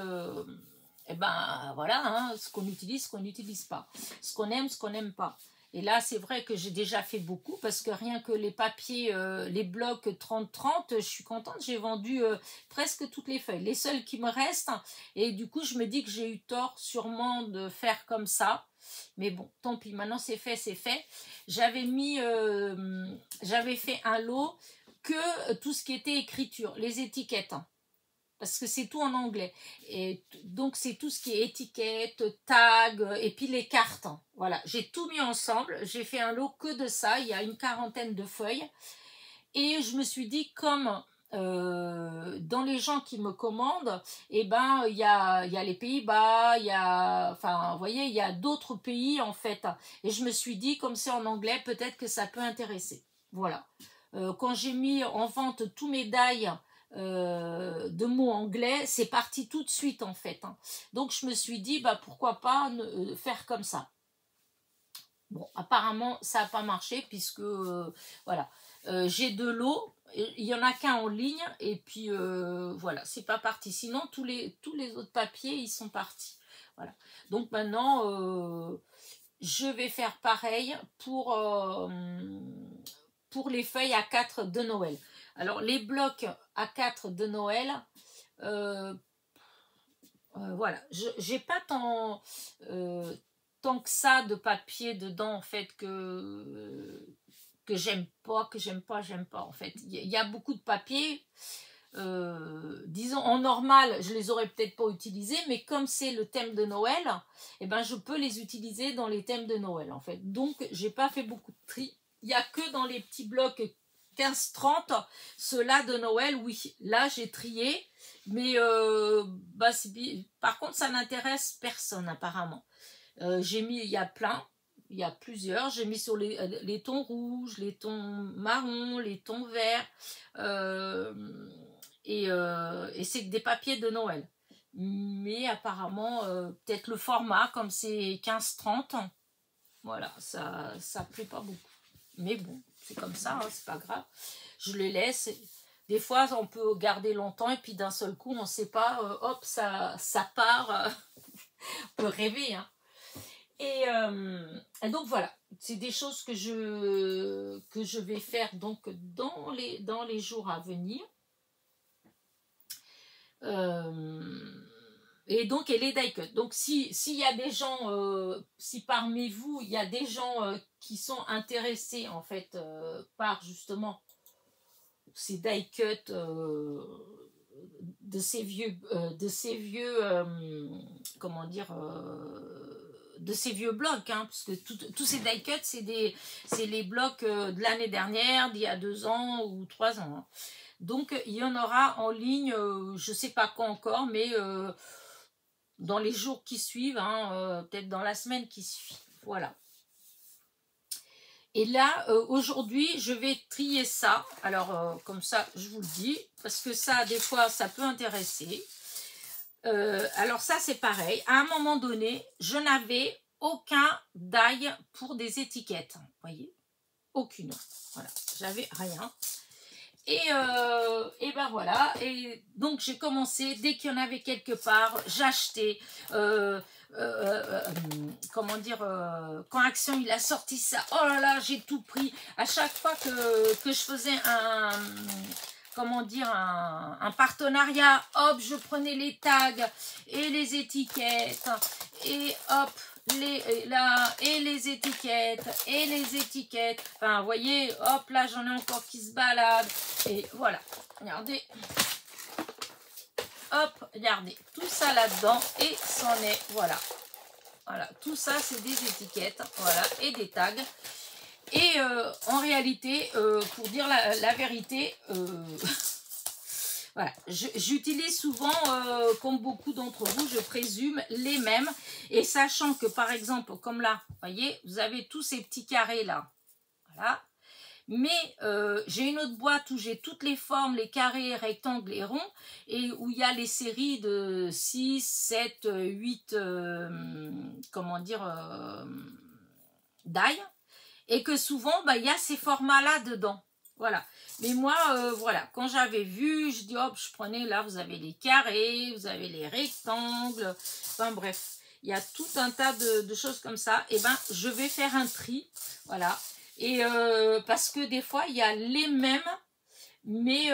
Speaker 1: Et ben voilà, hein, ce qu'on utilise, ce qu'on n'utilise pas. Ce qu'on n'aime pas. Et là, c'est vrai que j'ai déjà fait beaucoup parce que rien que les papiers, les blocs 30-30, je suis contente, j'ai vendu presque toutes les feuilles. Les seules qui me restent, et du coup, je me dis que j'ai eu tort sûrement de faire comme ça. Mais bon, tant pis, maintenant c'est fait, c'est fait. J'avais fait un lot que tout ce qui était écriture, les étiquettes, parce que c'est tout en anglais. Et donc, c'est tout ce qui est étiquette, tag, et puis les cartes. Voilà, j'ai tout mis ensemble. J'ai fait un lot que de ça. Il y a une 40aine de feuilles. Et je me suis dit, comme dans les gens qui me commandent, eh ben, il y a les Pays-Bas, enfin, vous voyez, il y a d'autres pays, en fait. Et je me suis dit, comme c'est en anglais, peut-être que ça peut intéresser. Voilà. Quand j'ai mis en vente tous mes die de mots anglais, c'est parti tout de suite en fait. Hein. Donc je me suis dit, bah, pourquoi pas faire comme ça. Bon, apparemment, ça n'a pas marché puisque, voilà, j'ai de l'eau, il n'y en a qu'un en ligne et puis voilà, c'est pas parti. Sinon, tous les autres papiers, ils sont partis. Voilà. Donc maintenant, je vais faire pareil pour les feuilles A4 de Noël. Alors, les blocs A4 de Noël, voilà, j'ai pas tant que ça de papier dedans, en fait, que j'aime pas, en fait. Il y a beaucoup de papier, disons, en normal, je les aurais peut-être pas utilisés, mais comme c'est le thème de Noël, eh ben, je peux les utiliser dans les thèmes de Noël, en fait. Donc, j'ai pas fait beaucoup de tri. Il y a que dans les petits blocs 15-30, ceux-là de Noël, oui. Là, j'ai trié, mais bah, par contre, ça n'intéresse personne, apparemment. J'ai mis, il y a plein, il y a plusieurs. J'ai mis sur les tons rouges, les tons marrons, les tons verts. Et c'est des papiers de Noël. Mais apparemment, peut-être le format, comme c'est 15-30, voilà, ça plaît pas beaucoup. Mais bon, c'est comme ça, hein, c'est pas grave. Je les laisse. Des fois, on peut garder longtemps et puis d'un seul coup, on ne sait pas, hop, ça part. On peut rêver. Hein. Et donc voilà, c'est des choses que je vais faire donc dans les jours à venir. Et donc, et les die cut. Donc, s'il y a des gens, si parmi vous, il y a des gens qui sont intéressés, en fait, par justement ces die cut de ces vieux, comment dire, de ces vieux blocs, hein, parce que tous ces die cut, c'est les blocs de l'année dernière, d'il y a 2 ans ou 3 ans. Hein. Donc, il y en aura en ligne, je ne sais pas quand encore, mais dans les jours qui suivent, hein, peut-être dans la semaine qui suit. Voilà. Et là, aujourd'hui, je vais trier ça. Alors, comme ça, je vous le dis, parce que ça, des fois, ça peut intéresser. Alors ça, c'est pareil. À un moment donné, je n'avais aucun die pour des étiquettes. Vous voyez ? Aucune. Voilà, j'avais rien. Et ben voilà, et donc j'ai commencé, dès qu'il y en avait quelque part, j'achetais, comment dire, quand Action il a sorti ça, oh là là, j'ai tout pris, à chaque fois que je faisais comment dire, un partenariat, hop, je prenais les tags et les étiquettes, et hop, les étiquettes, enfin, vous voyez, hop, là, j'en ai encore qui se baladent, et voilà, regardez, hop, regardez, tout ça là-dedans, et c'en est, voilà, tout ça, c'est des étiquettes, voilà, et des tags. Et en réalité, pour dire la vérité, voilà, j'utilise souvent, comme beaucoup d'entre vous, je présume, les mêmes. Et sachant que, par exemple, comme là, vous voyez, vous avez tous ces petits carrés là. Voilà. Mais j'ai une autre boîte où j'ai toutes les formes, les carrés, rectangles et ronds, et où il y a les séries de 6, 7, 8, comment dire, die. Et que souvent, bah, il y a ces formats-là dedans. Voilà. Mais moi, voilà, quand j'avais vu, je dis, hop, je prenais, là, vous avez les carrés, vous avez les rectangles, enfin bref, il y a tout un tas de choses comme ça. Et ben, je vais faire un tri, voilà. Et parce que des fois, il y a les mêmes, mais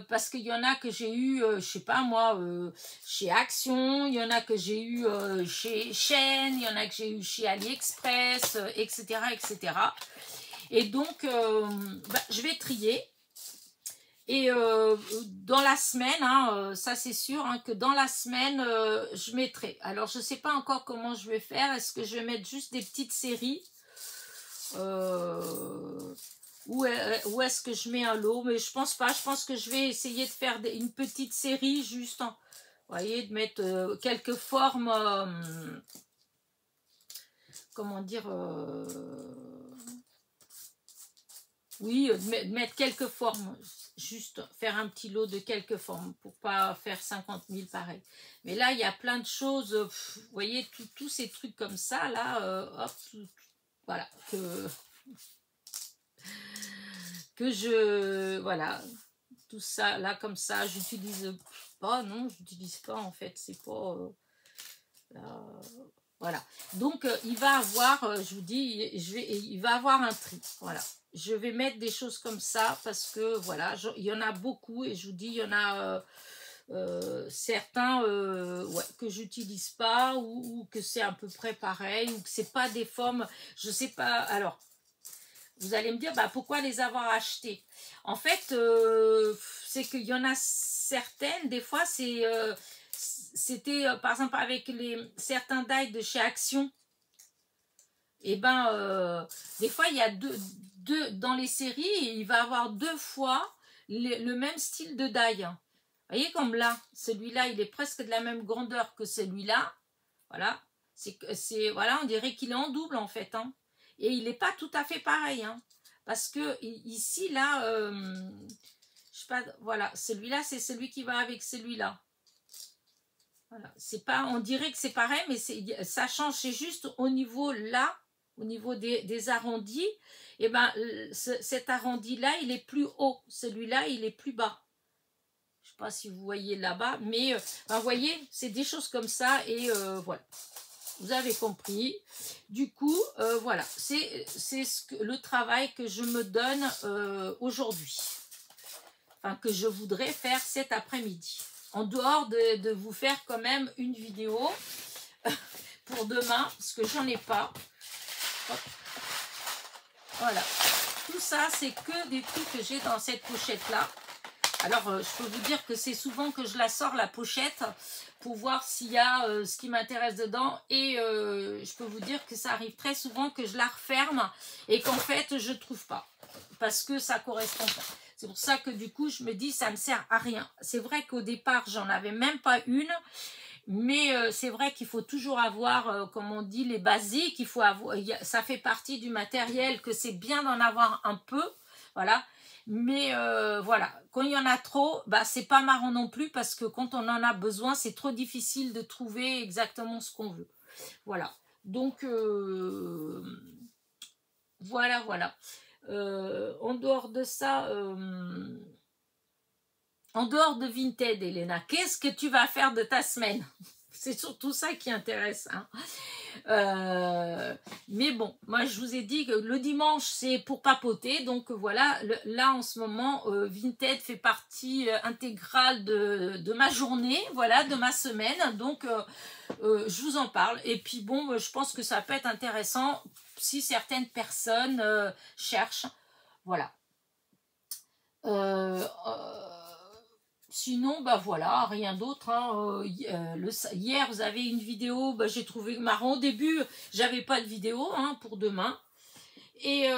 Speaker 1: parce qu'il y en a que j'ai eu, je sais pas moi, chez Action, il y en a que j'ai eu chez Shein, il y en a que j'ai eu chez AliExpress, etc., etc. Et donc, bah, je vais trier. Et dans la semaine, hein, ça c'est sûr, hein, que dans la semaine, je mettrai. Alors, je ne sais pas encore comment je vais faire. Est-ce que je vais mettre juste des petites séries ou est-ce que je mets un lot? Mais je pense pas. Je pense que je vais essayer de faire une petite série juste, vous voyez, de mettre quelques formes, comment dire, oui, de mettre quelques formes, juste faire un petit lot de quelques formes pour pas faire 50 000 pareil. Mais là, il y a plein de choses, vous voyez, tous ces trucs comme ça, là, hop, voilà, que je, voilà, tout ça, là, comme ça, j'utilise pas, non, j'utilise pas, en fait, c'est pas, là, voilà. Donc, il va avoir, je vous dis, il va avoir un tri, voilà. Je vais mettre des choses comme ça parce que, voilà, il y en a beaucoup et je vous dis, il y en a certains ouais, que j'utilise pas ou que c'est à peu près pareil ou que c'est pas des formes, je sais pas, alors... Vous allez me dire, bah, pourquoi les avoir achetés? En fait, c'est qu'il y en a certaines, des fois, c'était, par exemple, avec certains die de chez Action, et ben, des fois, il y a deux dans les séries, et il va avoir deux fois le même style de die. Vous voyez, comme là, celui-là, il est presque de la même grandeur que celui-là. Voilà. Voilà, on dirait qu'il est en double, en fait, hein. Et il n'est pas tout à fait pareil, hein, parce que ici, là, je sais pas, voilà, celui-là, c'est celui qui va avec celui-là. Voilà, c'est pas, on dirait que c'est pareil, mais ça change, c'est juste au niveau là, au niveau des arrondis, et ben, cet arrondi-là, il est plus haut, celui-là, il est plus bas. Je sais pas si vous voyez là-bas, mais ben, vous voyez, c'est des choses comme ça, et voilà. Vous avez compris. Du coup, voilà, c'est le travail que je me donne aujourd'hui. Enfin, que je voudrais faire cet après-midi. En dehors de vous faire quand même une vidéo pour demain, parce que j'en ai pas. Hop. Voilà. Tout ça, c'est que des trucs que j'ai dans cette pochette-là. Alors, je peux vous dire que c'est souvent que je la sors, la pochette, pour voir s'il y a ce qui m'intéresse dedans. Et je peux vous dire que ça arrive très souvent que je la referme et qu'en fait, je ne trouve pas. Parce que ça ne correspond pas. C'est pour ça que du coup, je me dis, ça ne sert à rien. C'est vrai qu'au départ, j'en avais même pas une. Mais c'est vrai qu'il faut toujours avoir, comme on dit, les basiques. Il faut avoir, ça fait partie du matériel, que c'est bien d'en avoir un peu. Voilà. Mais voilà, quand il y en a trop, bah, c'est pas marrant non plus parce que quand on en a besoin, c'est trop difficile de trouver exactement ce qu'on veut. Voilà, donc voilà, voilà. En dehors de ça, en dehors de Vinted, Elena, qu'est-ce que tu vas faire de ta semaine? C'est surtout ça qui intéresse. Hein. Mais bon, moi je vous ai dit que le dimanche c'est pour papoter. Donc voilà, là en ce moment, Vinted fait partie intégrale de ma journée, voilà, de ma semaine. Donc je vous en parle. Et puis bon, je pense que ça peut être intéressant si certaines personnes cherchent. Voilà. Sinon, bah voilà, rien d'autre. Hein. Hier, vous avez une vidéo, bah, j'ai trouvé marrant. Au début, j'avais pas de vidéo hein, pour demain. Et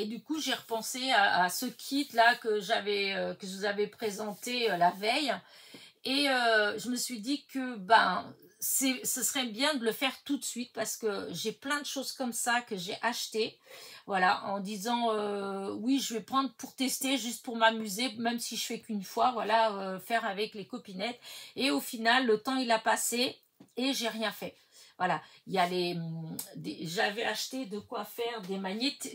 Speaker 1: du coup, j'ai repensé à ce kit-là que je vous avais présenté la veille. Et je me suis dit que ce serait bien de le faire tout de suite parce que j'ai plein de choses comme ça que j'ai achetées. Voilà, en disant oui, je vais prendre pour tester, juste pour m'amuser, même si je fais qu'une fois, voilà, faire avec les copinettes. Et au final, le temps il a passé et j'ai rien fait. Voilà, il y a j'avais acheté de quoi faire des magnettes.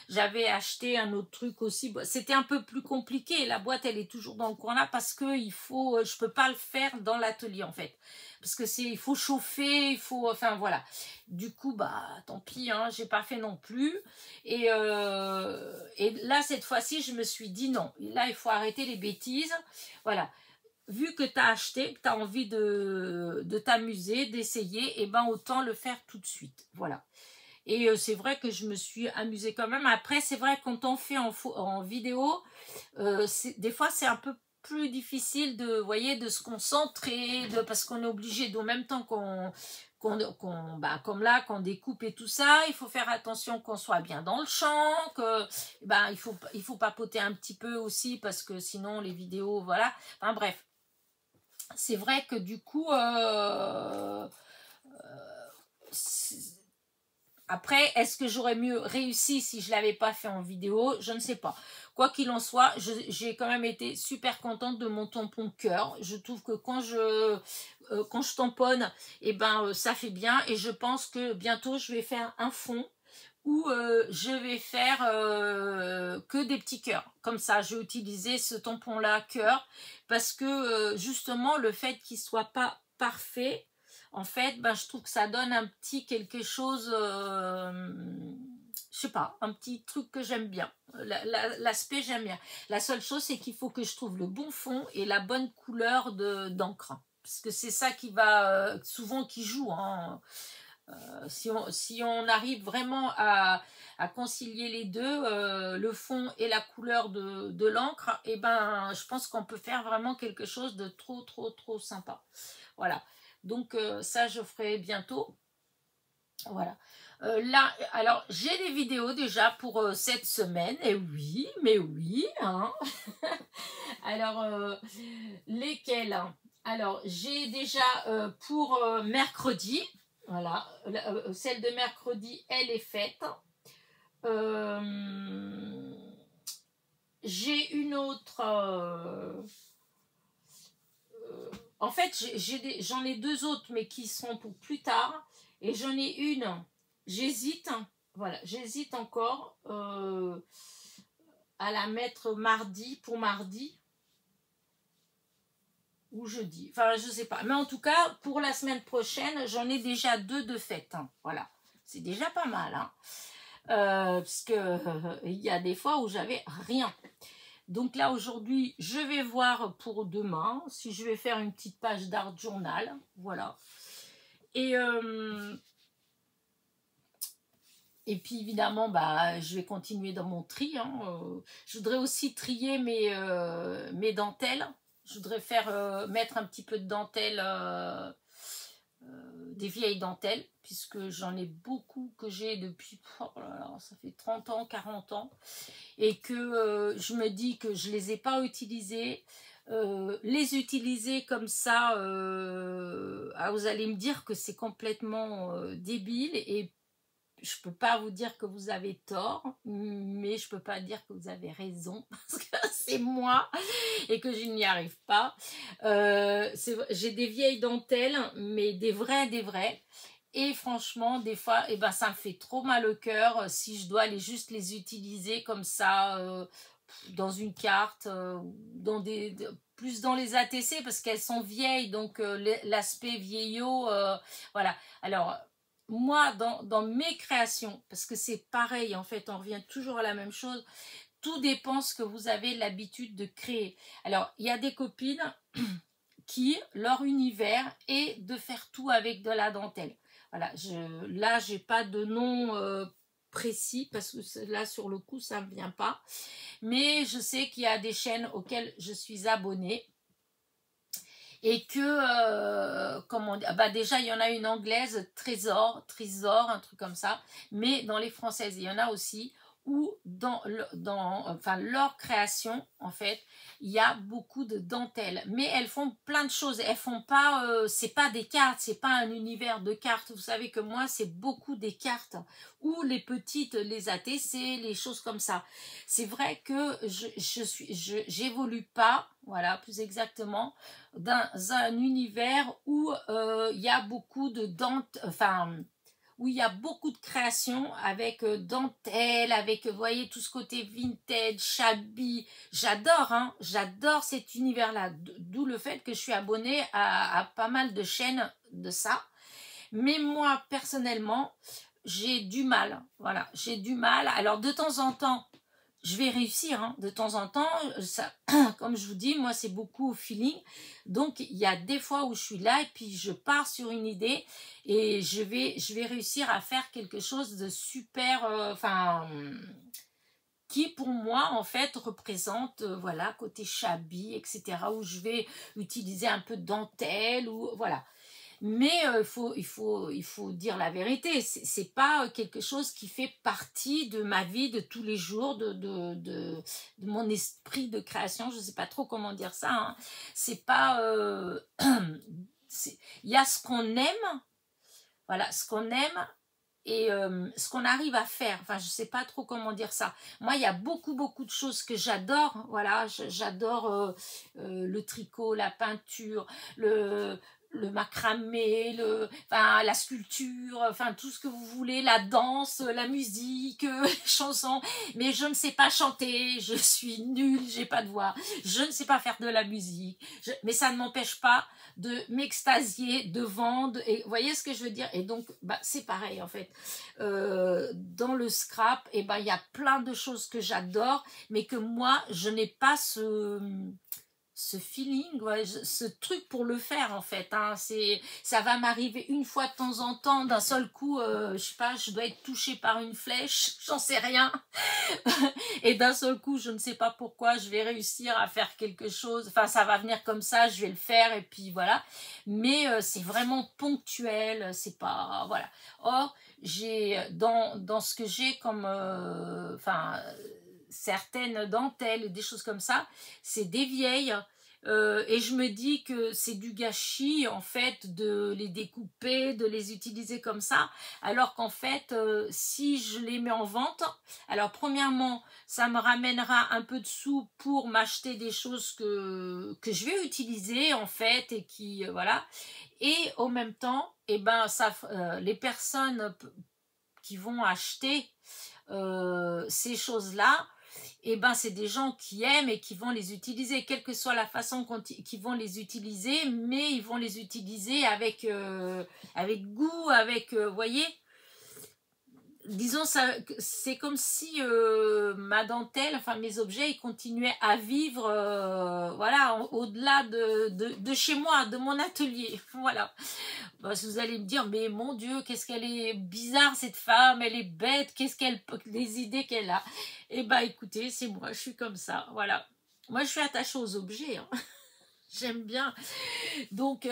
Speaker 1: J'avais acheté un autre truc aussi. C'était un peu plus compliqué. La boîte, elle est toujours dans le coin là parce que je peux pas le faire dans l'atelier en fait. Parce que il faut chauffer, enfin voilà. Du coup, bah, tant pis, hein, j'ai pas fait non plus. Et là, cette fois-ci, je me suis dit non. Là, il faut arrêter les bêtises. Voilà. Vu que tu as acheté, que tu as envie de t'amuser, d'essayer, et ben autant le faire tout de suite. Voilà. Et c'est vrai que je me suis amusée quand même. Après, c'est vrai quand on fait en vidéo, des fois c'est un peu plus difficile de, voyez, de se concentrer, parce qu'on est obligé, en même temps comme là, qu'on découpe et tout ça, il faut faire attention qu'on soit bien dans le champ, que il faut papoter un petit peu aussi, parce que sinon les vidéos, voilà. Enfin bref. C'est vrai que du coup, après, est-ce que j'aurais mieux réussi si je ne l'avais pas fait en vidéo? Je ne sais pas. Quoi qu'il en soit, j'ai quand même été super contente de mon tampon cœur. Je trouve que quand je tamponne, eh ben, ça fait bien. Et je pense que bientôt, je vais faire un fond où je vais faire que des petits cœurs. Comme ça, je vais utiliser ce tampon-là cœur parce que justement, le fait qu'il ne soit pas parfait, en fait, je trouve que ça donne un petit quelque chose, je sais pas, un petit truc que j'aime bien. L'aspect, j'aime bien. La seule chose, c'est qu'il faut que je trouve le bon fond et la bonne couleur d'encre. Parce que c'est ça qui va souvent qui joue. Hein. Si on arrive vraiment à concilier les deux, le fond et la couleur de l'encre, et ben, je pense qu'on peut faire vraiment quelque chose de trop, trop, trop sympa. Voilà. Donc, ça, je ferai bientôt. Voilà. Là, alors, j'ai des vidéos déjà pour cette semaine. Et oui, mais oui. Hein. Alors, lesquelles hein. Alors, j'ai déjà pour mercredi. Voilà, celle de mercredi, elle est faite. J'ai une autre. En fait, j'en ai deux autres, mais qui seront pour plus tard. Et j'en ai une. J'hésite. Voilà, j'hésite encore à la mettre pour mardi. Ou jeudi, enfin je sais pas, mais en tout cas pour la semaine prochaine j'en ai déjà deux de fête, hein. Voilà, c'est déjà pas mal, hein. Parce que il y a des fois où j'avais rien. Donc là aujourd'hui je vais voir pour demain si je vais faire une petite page d'art journal, voilà. Et puis évidemment je vais continuer dans mon tri, hein. Je voudrais aussi trier mes dentelles. Je voudrais mettre un petit peu de dentelle, des vieilles dentelles, puisque j'en ai beaucoup que j'ai depuis, oh là là, ça fait 30 ans, 40 ans, et que je me dis que je ne les ai pas utilisées. Les utiliser comme ça, vous allez me dire que c'est complètement débile, et je peux pas vous dire que vous avez tort, mais je peux pas dire que vous avez raison, parce que c'est moi et que je n'y arrive pas. J'ai des vieilles dentelles, mais des vraies. Et franchement, des fois, ça me fait trop mal au cœur si je dois juste les utiliser comme ça dans une carte, plus dans les ATC parce qu'elles sont vieilles, donc l'aspect vieillot, voilà. Alors, moi, dans mes créations, parce que c'est pareil, en fait, on revient toujours à la même chose, tout dépend ce que vous avez l'habitude de créer. Alors, il y a des copines qui, leur univers est de faire tout avec de la dentelle. Voilà, là, j'ai pas de nom précis, parce que là, sur le coup, ça ne me vient pas. Mais je sais qu'il y a des chaînes auxquelles je suis abonnée. Et que, comment dire, bah déjà, il y en a une anglaise, Trésor, un truc comme ça. Mais dans les françaises, il y en a aussi où enfin, leur création, en fait, il y a beaucoup de dentelles. Mais elles font plein de choses. Elles font pas, c'est pas des cartes, c'est pas un univers de cartes. Vous savez que moi, c'est beaucoup des cartes ou les petites, les ATC, les choses comme ça. C'est vrai que j'évolue pas, voilà, plus exactement, dans un univers où il y a beaucoup de enfin, où il y a beaucoup de créations avec dentelle, avec, vous voyez, tout ce côté vintage, shabby. J'adore, hein, j'adore cet univers-là. D'où le fait que je suis abonnée à pas mal de chaînes de ça. Mais moi, personnellement, j'ai du mal. Voilà, j'ai du mal. Alors, de temps en temps, je vais réussir, hein. De temps en temps, ça, comme je vous dis, moi c'est beaucoup au feeling, donc il y a des fois où je suis là et puis je pars sur une idée et je vais réussir à faire quelque chose de super, enfin, qui pour moi en fait représente, voilà, côté shabby, etc., où je vais utiliser un peu de dentelle, ou voilà. Mais il faut dire la vérité, c'est pas quelque chose qui fait partie de ma vie de tous les jours, de mon esprit de création, je sais pas trop comment dire ça, hein. C'est pas... il y a ce qu'on aime, voilà, ce qu'on aime, et ce qu'on arrive à faire, enfin je sais pas trop comment dire ça. Moi il y a beaucoup de choses que j'adore, voilà, j'adore le tricot, la peinture, le macramé, enfin, la sculpture, enfin tout ce que vous voulez, la danse, la musique, les chansons, mais je ne sais pas chanter, je suis nulle, j'ai pas de voix, je ne sais pas faire de la musique, mais ça ne m'empêche pas de m'extasier devant, et vous voyez ce que je veux dire. Et donc bah, c'est pareil en fait, dans le scrap, et ben il y a plein de choses que j'adore, mais que moi je n'ai pas ce feeling, ouais, ce truc pour le faire en fait, hein. Ça va m'arriver une fois de temps en temps, d'un seul coup, je sais pas, je dois être touchée par une flèche, j'en sais rien, et d'un seul coup, je ne sais pas pourquoi, je vais réussir à faire quelque chose, enfin ça va venir comme ça, je vais le faire et puis voilà, mais c'est vraiment ponctuel, c'est pas, voilà. Or, j'ai dans ce que j'ai comme, enfin, certaines dentelles, des choses comme ça, c'est des vieilles, et je me dis que c'est du gâchis en fait de les découper, de les utiliser comme ça, alors qu'en fait si je les mets en vente, alors premièrement ça me ramènera un peu de sous pour m'acheter des choses que je vais utiliser en fait, et qui voilà, et en même temps et ben ça, les personnes qui vont acheter ces choses-là, et ben c'est des gens qui aiment et qui vont les utiliser, quelle que soit la façon qu'ils vont les utiliser, mais ils vont les utiliser avec goût, avec, voyez, disons ça, c'est comme si ma dentelle, enfin mes objets, ils continuaient à vivre, voilà, au-delà de chez moi, de mon atelier, voilà. Bah, vous allez me dire, mais mon Dieu, qu'est-ce qu'elle est bizarre cette femme, elle est bête, les idées qu'elle a. Eh ben écoutez, c'est moi, je suis comme ça, voilà. Moi je suis attachée aux objets, hein. J'aime bien. Donc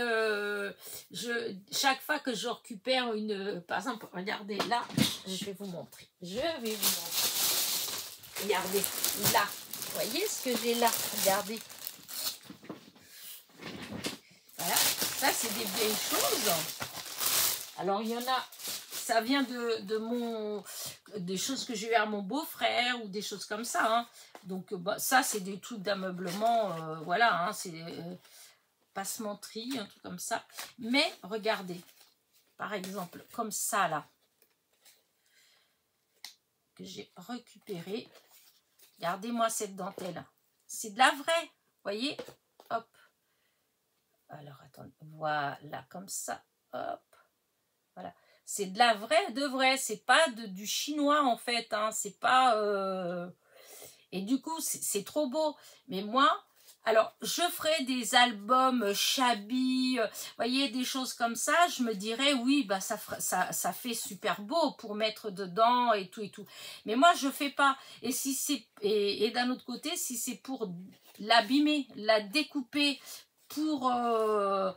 Speaker 1: chaque fois que je récupère par exemple, regardez là, je vais vous montrer. Regardez là. Vous voyez ce que j'ai là? Regardez. Voilà, ça c'est des vieilles choses. Alors il y en a, ça vient des choses que j'ai eu à mon beau-frère ou des choses comme ça, hein. Donc bah, ça c'est des trucs d'ameublement, voilà, hein, c'est passementerie, un truc comme ça. Mais regardez, par exemple, comme ça là, que j'ai récupéré. Regardez-moi cette dentelle. C'est de la vraie, voyez? Hop. Alors, attendez. Voilà, comme ça. Hop. Voilà. C'est de la vraie, de vrai. C'est pas du chinois, en fait. Hein. C'est pas... Et du coup, c'est trop beau. Mais moi... Alors, je ferai des albums shabby, voyez, des choses comme ça. Je me dirais, oui, bah ça fait super beau pour mettre dedans et tout et tout. Mais moi, je fais pas. Et si c'est et d'un autre côté, si c'est pour l'abîmer, la découper pour ça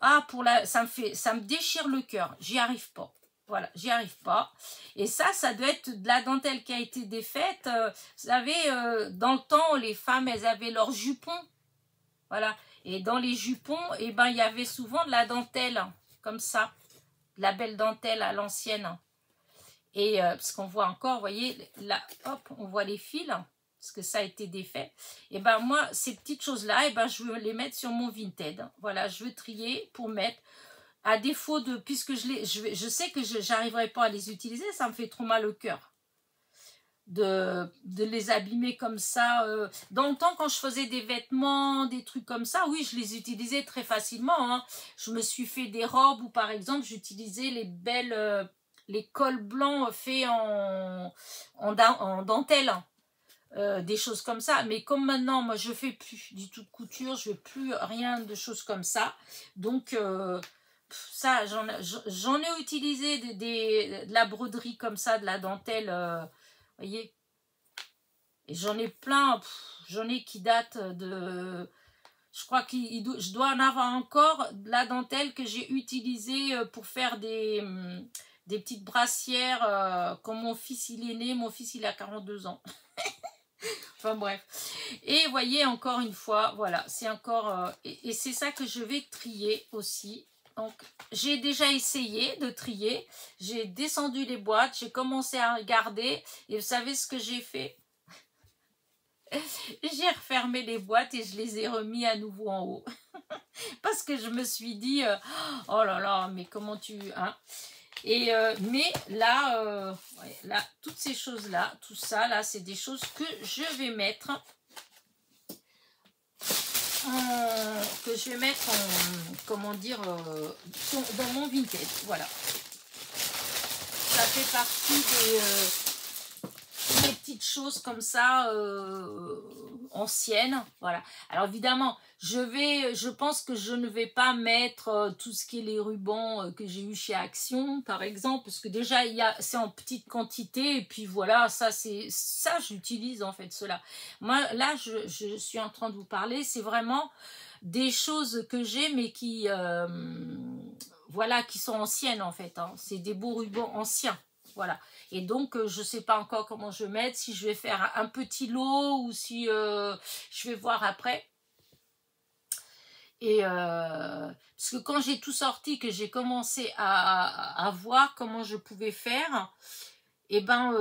Speaker 1: me déchire le cœur. J'y arrive pas. Voilà, j'y arrive pas. Et ça doit être de la dentelle qui a été défaite. Vous savez, dans le temps, les femmes, elles avaient leurs jupons. Voilà. Et dans les jupons, eh ben, il y avait souvent de la dentelle, comme ça. De la belle dentelle à l'ancienne. Et parce qu'on voit encore, vous voyez, là, hop, on voit les fils, parce que ça a été défait. Et ben moi, ces petites choses-là, eh ben, je veux les mettre sur mon Vinted. Voilà, je veux trier pour mettre. À défaut de, puisque je sais que je n'arriverai pas à les utiliser, ça me fait trop mal au cœur de les abîmer comme ça. Dans le temps, quand je faisais des vêtements, des trucs comme ça, oui, je les utilisais très facilement. Hein. Je me suis fait des robes où, par exemple, j'utilisais les belles, les cols blancs faits en dentelle. Des choses comme ça. Mais comme maintenant, moi, je fais plus du tout de couture, je ne fais plus rien de choses comme ça. Donc... ça, j'en ai utilisé de la broderie comme ça, de la dentelle, voyez. Et j'en ai plein, j'en ai qui datent de... Je crois que je dois en avoir encore de la dentelle que j'ai utilisée pour faire des petites brassières. Quand mon fils il est né, mon fils il a 42 ans. Enfin bref. Et voyez, encore une fois, voilà, c'est encore... et c'est ça que je vais trier aussi. Donc, j'ai déjà essayé de trier. J'ai descendu les boîtes. J'ai commencé à regarder. Et vous savez ce que j'ai fait? J'ai refermé les boîtes et je les ai remis à nouveau en haut. Parce que je me suis dit, oh là là, mais comment tu... Hein? Et mais là, ouais, là, toutes ces choses-là, tout ça, là, c'est des choses que je vais mettre... en, comment dire, dans mon Vinted, voilà. Ça fait partie des petites choses comme ça, anciennes, voilà. Alors évidemment, je pense que je ne vais pas mettre tout ce qui est les rubans que j'ai eu chez Action, par exemple, parce que déjà, c'est en petite quantité, et puis voilà, ça j'utilise en fait cela. Moi, là, je suis en train de vous parler, c'est vraiment des choses que j'ai, mais qui, voilà, qui sont anciennes en fait, hein. C'est des beaux rubans anciens, voilà. Et donc, je ne sais pas encore comment je vais mettre, si je vais faire un petit lot ou si je vais voir après. Et parce que quand j'ai tout sorti, que j'ai commencé à voir comment je pouvais faire, et ben,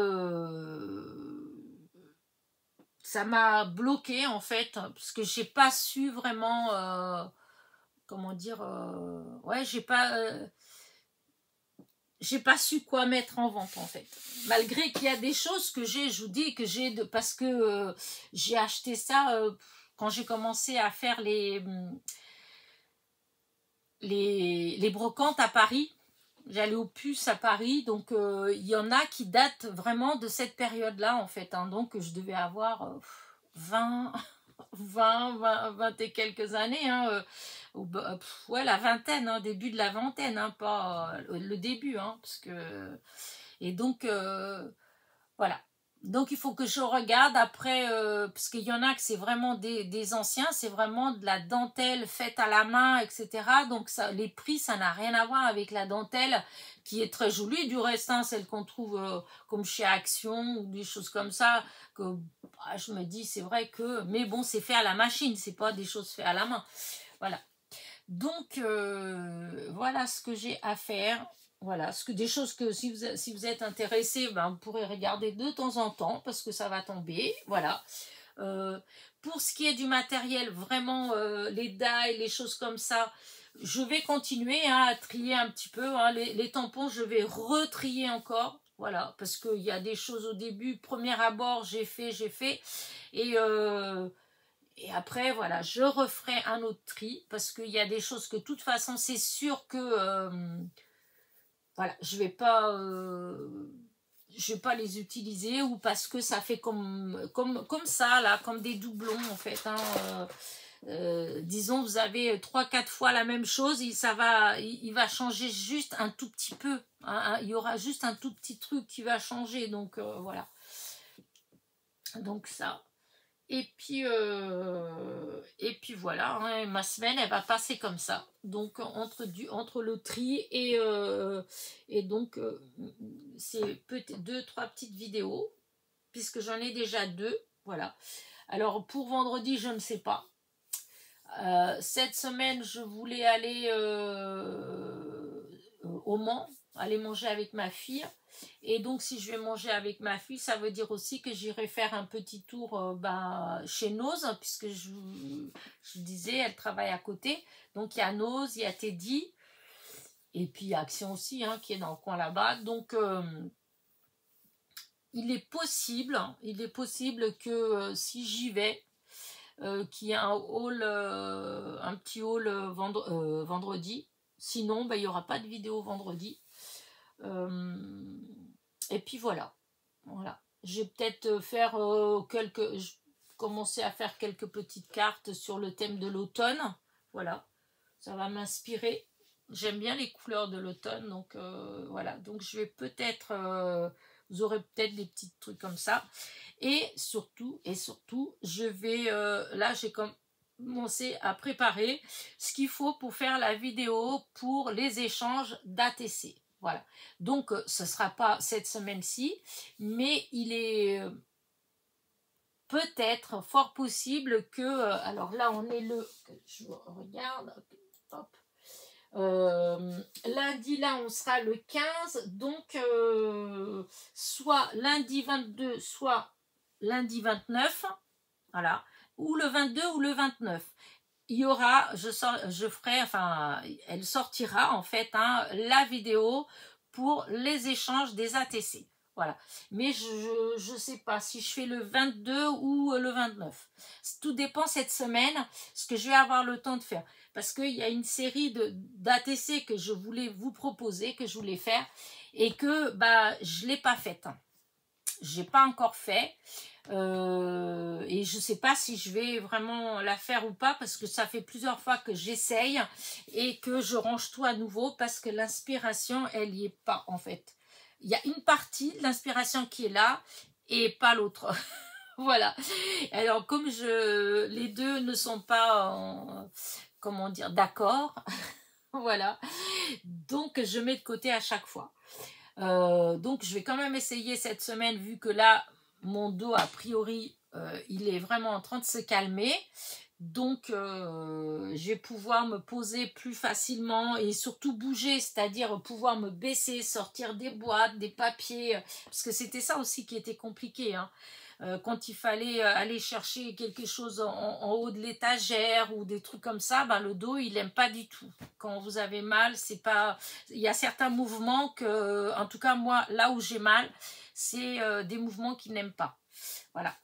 Speaker 1: ça m'a bloqué en fait, parce que j'ai pas su vraiment, comment dire, ouais, j'ai pas su quoi mettre en vente en fait. Malgré qu'il y a des choses que je vous dis que j'ai parce que j'ai acheté ça quand j'ai commencé à faire les brocantes à Paris. J'allais aux puces à Paris, donc il y en a qui datent vraiment de cette période-là en fait. Hein, donc je devais avoir 20 et quelques années, hein, ouais, la vingtaine, hein, début de la vingtaine, hein, pas le début, hein, parce que... Et donc, voilà. Donc, il faut que je regarde après, parce qu'il y en a que c'est vraiment des anciens, c'est vraiment de la dentelle faite à la main, etc. Donc, ça, les prix, ça n'a rien à voir avec la dentelle qui est très jolie. Du reste, hein, celle qu'on trouve comme chez Action ou des choses comme ça, que je me dis, c'est vrai que... Mais bon, c'est fait à la machine, c'est pas des choses faites à la main. Voilà. Donc, voilà ce que j'ai à faire. Voilà, des choses que si vous êtes intéressé, ben, vous pourrez regarder de temps en temps parce que ça va tomber. Voilà. Pour ce qui est du matériel, vraiment, les die, les choses comme ça, je vais continuer, hein, à trier un petit peu. Hein, les tampons, je vais retrier encore. Voilà, parce qu'il y a des choses au début, premier abord, j'ai fait, et après, voilà, je referai un autre tri, parce qu'il y a des choses que, de toute façon, c'est sûr que, voilà, je vais pas les utiliser, ou parce que ça fait comme ça, là, comme des doublons, en fait, hein, disons, vous avez 3-4 fois la même chose, il va changer juste un tout petit peu, hein, il y aura juste un tout petit truc qui va changer, donc voilà. Donc ça. Et puis voilà, hein, ma semaine, elle va passer comme ça. Donc, entre le tri et donc, c'est peut-être 2-3 petites vidéos, puisque j'en ai déjà 2. Voilà. Alors, pour vendredi, je ne sais pas. Cette semaine, je voulais aller au Mans, aller manger avec ma fille. Et donc, si je vais manger avec ma fille, ça veut dire aussi que j'irai faire un petit tour chez Noz, puisque je disais, elle travaille à côté. Donc, il y a Noz, il y a Teddy, et puis il y a Action aussi, hein, qui est dans le coin là-bas. Donc, il est possible que si j'y vais, qu'il y ait un petit haul vendredi. Sinon, il n'y aura pas de vidéo vendredi. Et puis voilà. Je vais peut-être faire commencer à faire quelques petites cartes sur le thème de l'automne. Voilà. Ça va m'inspirer. J'aime bien les couleurs de l'automne. Donc voilà. Donc je vais peut-être... vous aurez peut-être des petits trucs comme ça. Et surtout, je vais... là, j'ai commencé à préparer ce qu'il faut pour faire la vidéo pour les échanges d'ATC. Voilà. Donc, ce ne sera pas cette semaine-ci, mais il est peut-être fort possible que... alors là, on est je regarde. Hop. Lundi, là, on sera le 15. Donc, soit lundi 22, soit lundi 29. Voilà. Ou le 22 ou le 29. Il y aura, elle sortira en fait, hein, la vidéo pour les échanges des ATC. Voilà. Mais je ne sais pas si je fais le 22 ou le 29. Tout dépend cette semaine, ce que je vais avoir le temps de faire. Parce qu'il y a une série d'ATC que je voulais vous proposer, que je voulais faire, et que je ne l'ai pas faite. Je n'ai pas encore fait. Et je sais pas si je vais vraiment la faire ou pas, parce que ça fait plusieurs fois que j'essaye et que je range tout à nouveau, parce que l'inspiration, elle n'y est pas en fait. Il y a une partie de l'inspiration qui est là et pas l'autre. Voilà. Alors comme les deux ne sont pas comment dire, d'accord, voilà, donc je mets de côté à chaque fois. Donc je vais quand même essayer cette semaine, vu que là mon dos a priori il est vraiment en train de se calmer, donc je vais pouvoir me poser plus facilement et surtout bouger, c'est-à-dire pouvoir me baisser, sortir des boîtes, des papiers, parce que c'était ça aussi qui était compliqué, hein. Quand il fallait aller chercher quelque chose en haut de l'étagère ou des trucs comme ça, le dos il n'aime pas du tout. Quand vous avez mal, c'est pas, il y a certains mouvements que, en tout cas moi, là où j'ai mal, c'est des mouvements qu'il n'aime pas. Voilà.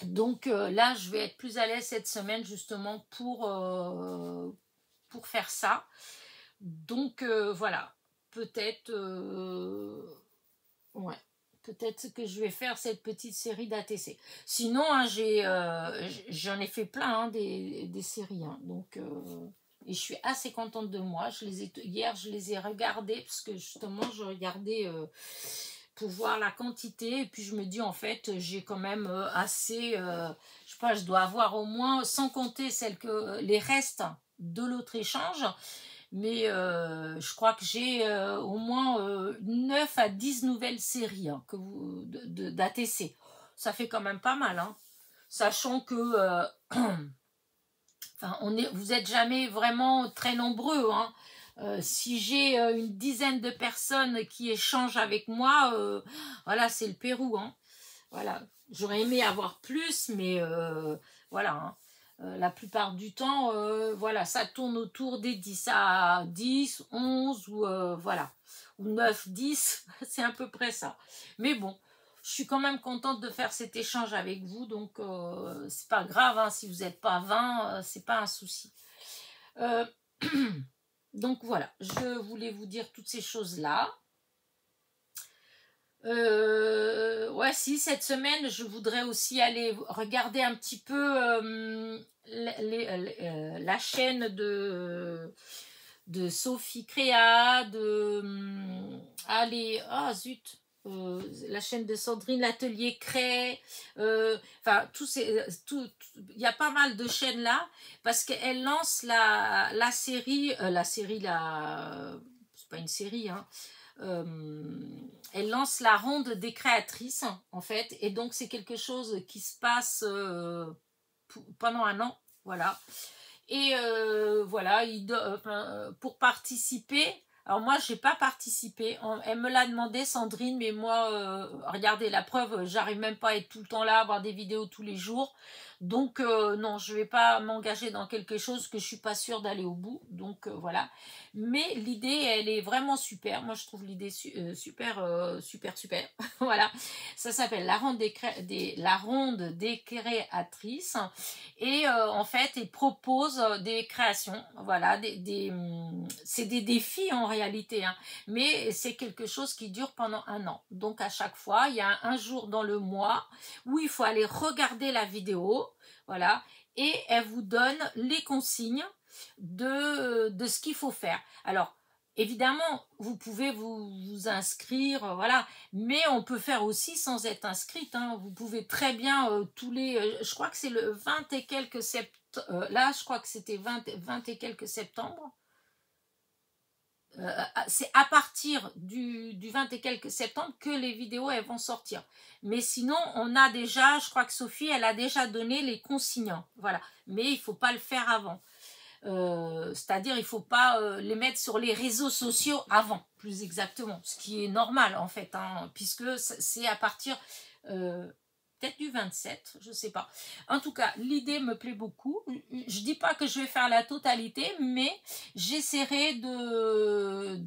Speaker 1: Donc là, je vais être plus à l'aise cette semaine justement pour faire ça. Donc voilà, peut-être ouais. Peut-être que je vais faire cette petite série d'ATC. Sinon, hein, j'en ai fait plein, hein, des séries. Hein, donc, et je suis assez contente de moi. Hier, je les ai regardées parce que justement, je regardais pour voir la quantité. Et puis, je me dis, en fait, j'ai quand même assez... je sais pas, je dois avoir au moins, sans compter les restes de l'autre échange, mais je crois que j'ai au moins 9 à 10 nouvelles séries, hein, d'ATC. Ça fait quand même pas mal, hein. Sachant que vous n'êtes jamais vraiment très nombreux, hein. Si j'ai une dizaine de personnes qui échangent avec moi, voilà, c'est le Pérou, hein. Voilà. J'aurais aimé avoir plus, mais voilà, hein. La plupart du temps, voilà, ça tourne autour des 10 à 10, 11 ou voilà, ou 9, 10, c'est à peu près ça. Mais bon, je suis quand même contente de faire cet échange avec vous, donc c'est pas grave, hein, si vous n'êtes pas 20, c'est pas un souci. Euh, donc voilà, je voulais vous dire toutes ces choses-là. Ouais, si, cette semaine, je voudrais aussi aller regarder un petit peu la chaîne de Sophie Créa, allez, ah zut, la chaîne de Sandrine, l'atelier Cré, enfin, il y a pas mal de chaînes là, parce qu'elle lance la série, c'est pas une série, hein, elle lance la ronde des créatrices en fait, et donc c'est quelque chose qui se passe pendant un an, voilà. Et voilà, pour participer, alors moi j'ai pas participé, elle me l'a demandé Sandrine, mais moi regardez la preuve, j'arrive même pas à être tout le temps là, à avoir des vidéos tous les jours, donc non, je vais pas m'engager dans quelque chose que je suis pas sûre d'aller au bout, donc voilà. Mais l'idée, elle est vraiment super. Moi, je trouve l'idée super, super. Voilà. Ça s'appelle la ronde la ronde des créatrices. Et en fait, ils proposent des créations. Voilà. C'est des défis en réalité. Hein. Mais c'est quelque chose qui dure pendant un an. Donc, à chaque fois, il y a un jour dans le mois où il faut aller regarder la vidéo. Voilà. Et elle vous donne les consignes de ce qu'il faut faire. Alors, évidemment, vous pouvez vous inscrire, voilà, mais on peut faire aussi sans être inscrite. Hein. Vous pouvez très bien je crois que c'est le 20 et quelques septembre, là, je crois que c'était 20 et quelques septembre. C'est à partir du 20 et quelques septembre que les vidéos elles vont sortir. Mais sinon, on a déjà, je crois que Sophie, elle a déjà donné les consignes. Voilà. Mais il ne faut pas le faire avant. C'est-à-dire il ne faut pas les mettre sur les réseaux sociaux avant, plus exactement, ce qui est normal en fait, hein, puisque c'est à partir peut-être du 27, je ne sais pas. En tout cas, l'idée me plaît beaucoup. Je ne dis pas que je vais faire la totalité, mais j'essaierai de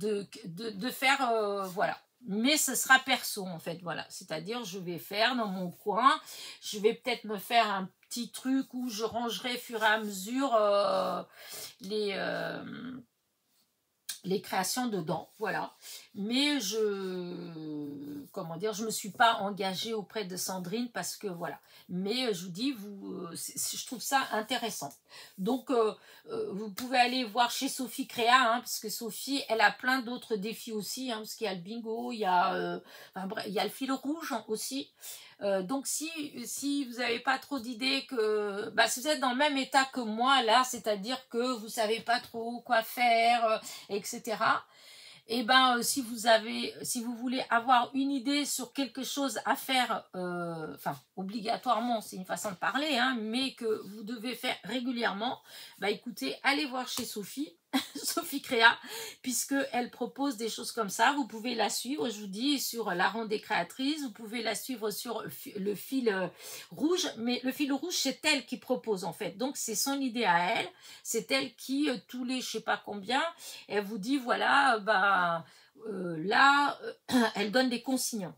Speaker 1: faire, voilà. Mais ce sera perso en fait, voilà. C'est-à-dire je vais faire dans mon coin, je vais peut-être me faire un petit truc où je rangerai au fur et à mesure les créations dedans, voilà. Mais comment dire, je me suis pas engagée auprès de Sandrine parce que voilà. Mais je vous dis, je trouve ça intéressant. Donc, vous pouvez aller voir chez Sophie Créa, hein, parce que Sophie, elle a plein d'autres défis aussi, hein, parce qu'il y a le bingo, il y a le fil rouge aussi. Donc si vous n'avez pas trop d'idées si vous êtes dans le même état que moi là, c'est-à-dire que vous savez pas trop quoi faire, etc. Et si vous voulez avoir une idée sur quelque chose à faire, obligatoirement, c'est une façon de parler, hein, mais que vous devez faire régulièrement, écoutez, allez voir chez Sophie, Sophie Créa, puisque elle propose des choses comme ça. Vous pouvez la suivre, je vous dis, sur la ronde des créatrices, vous pouvez la suivre sur le fil rouge, mais le fil rouge, c'est elle qui propose en fait. Donc c'est son idée à elle, c'est elle qui, tous les je sais pas combien, elle vous dit voilà, là, elle donne des consignes.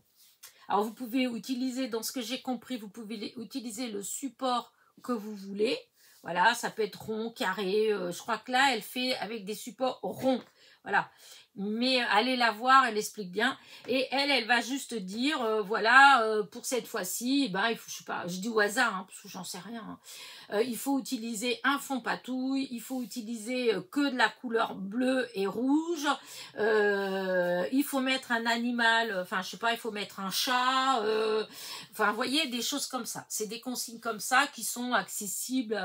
Speaker 1: Alors vous pouvez utiliser, dans ce que j'ai compris, vous pouvez utiliser le support que vous voulez. Voilà, ça peut être rond, carré. Je crois que là, elle fait avec des supports ronds. Voilà. Mais allez la voir, elle explique bien. Et elle va juste dire, voilà, pour cette fois-ci, il faut, je sais pas, je dis au hasard, hein, parce que j'en sais rien. Hein. Il faut utiliser un fond patouille, il faut utiliser que de la couleur bleue et rouge. Il faut mettre un animal, enfin, je sais pas, il faut mettre un chat. Enfin, vous voyez, des choses comme ça. C'est des consignes comme ça qui sont accessibles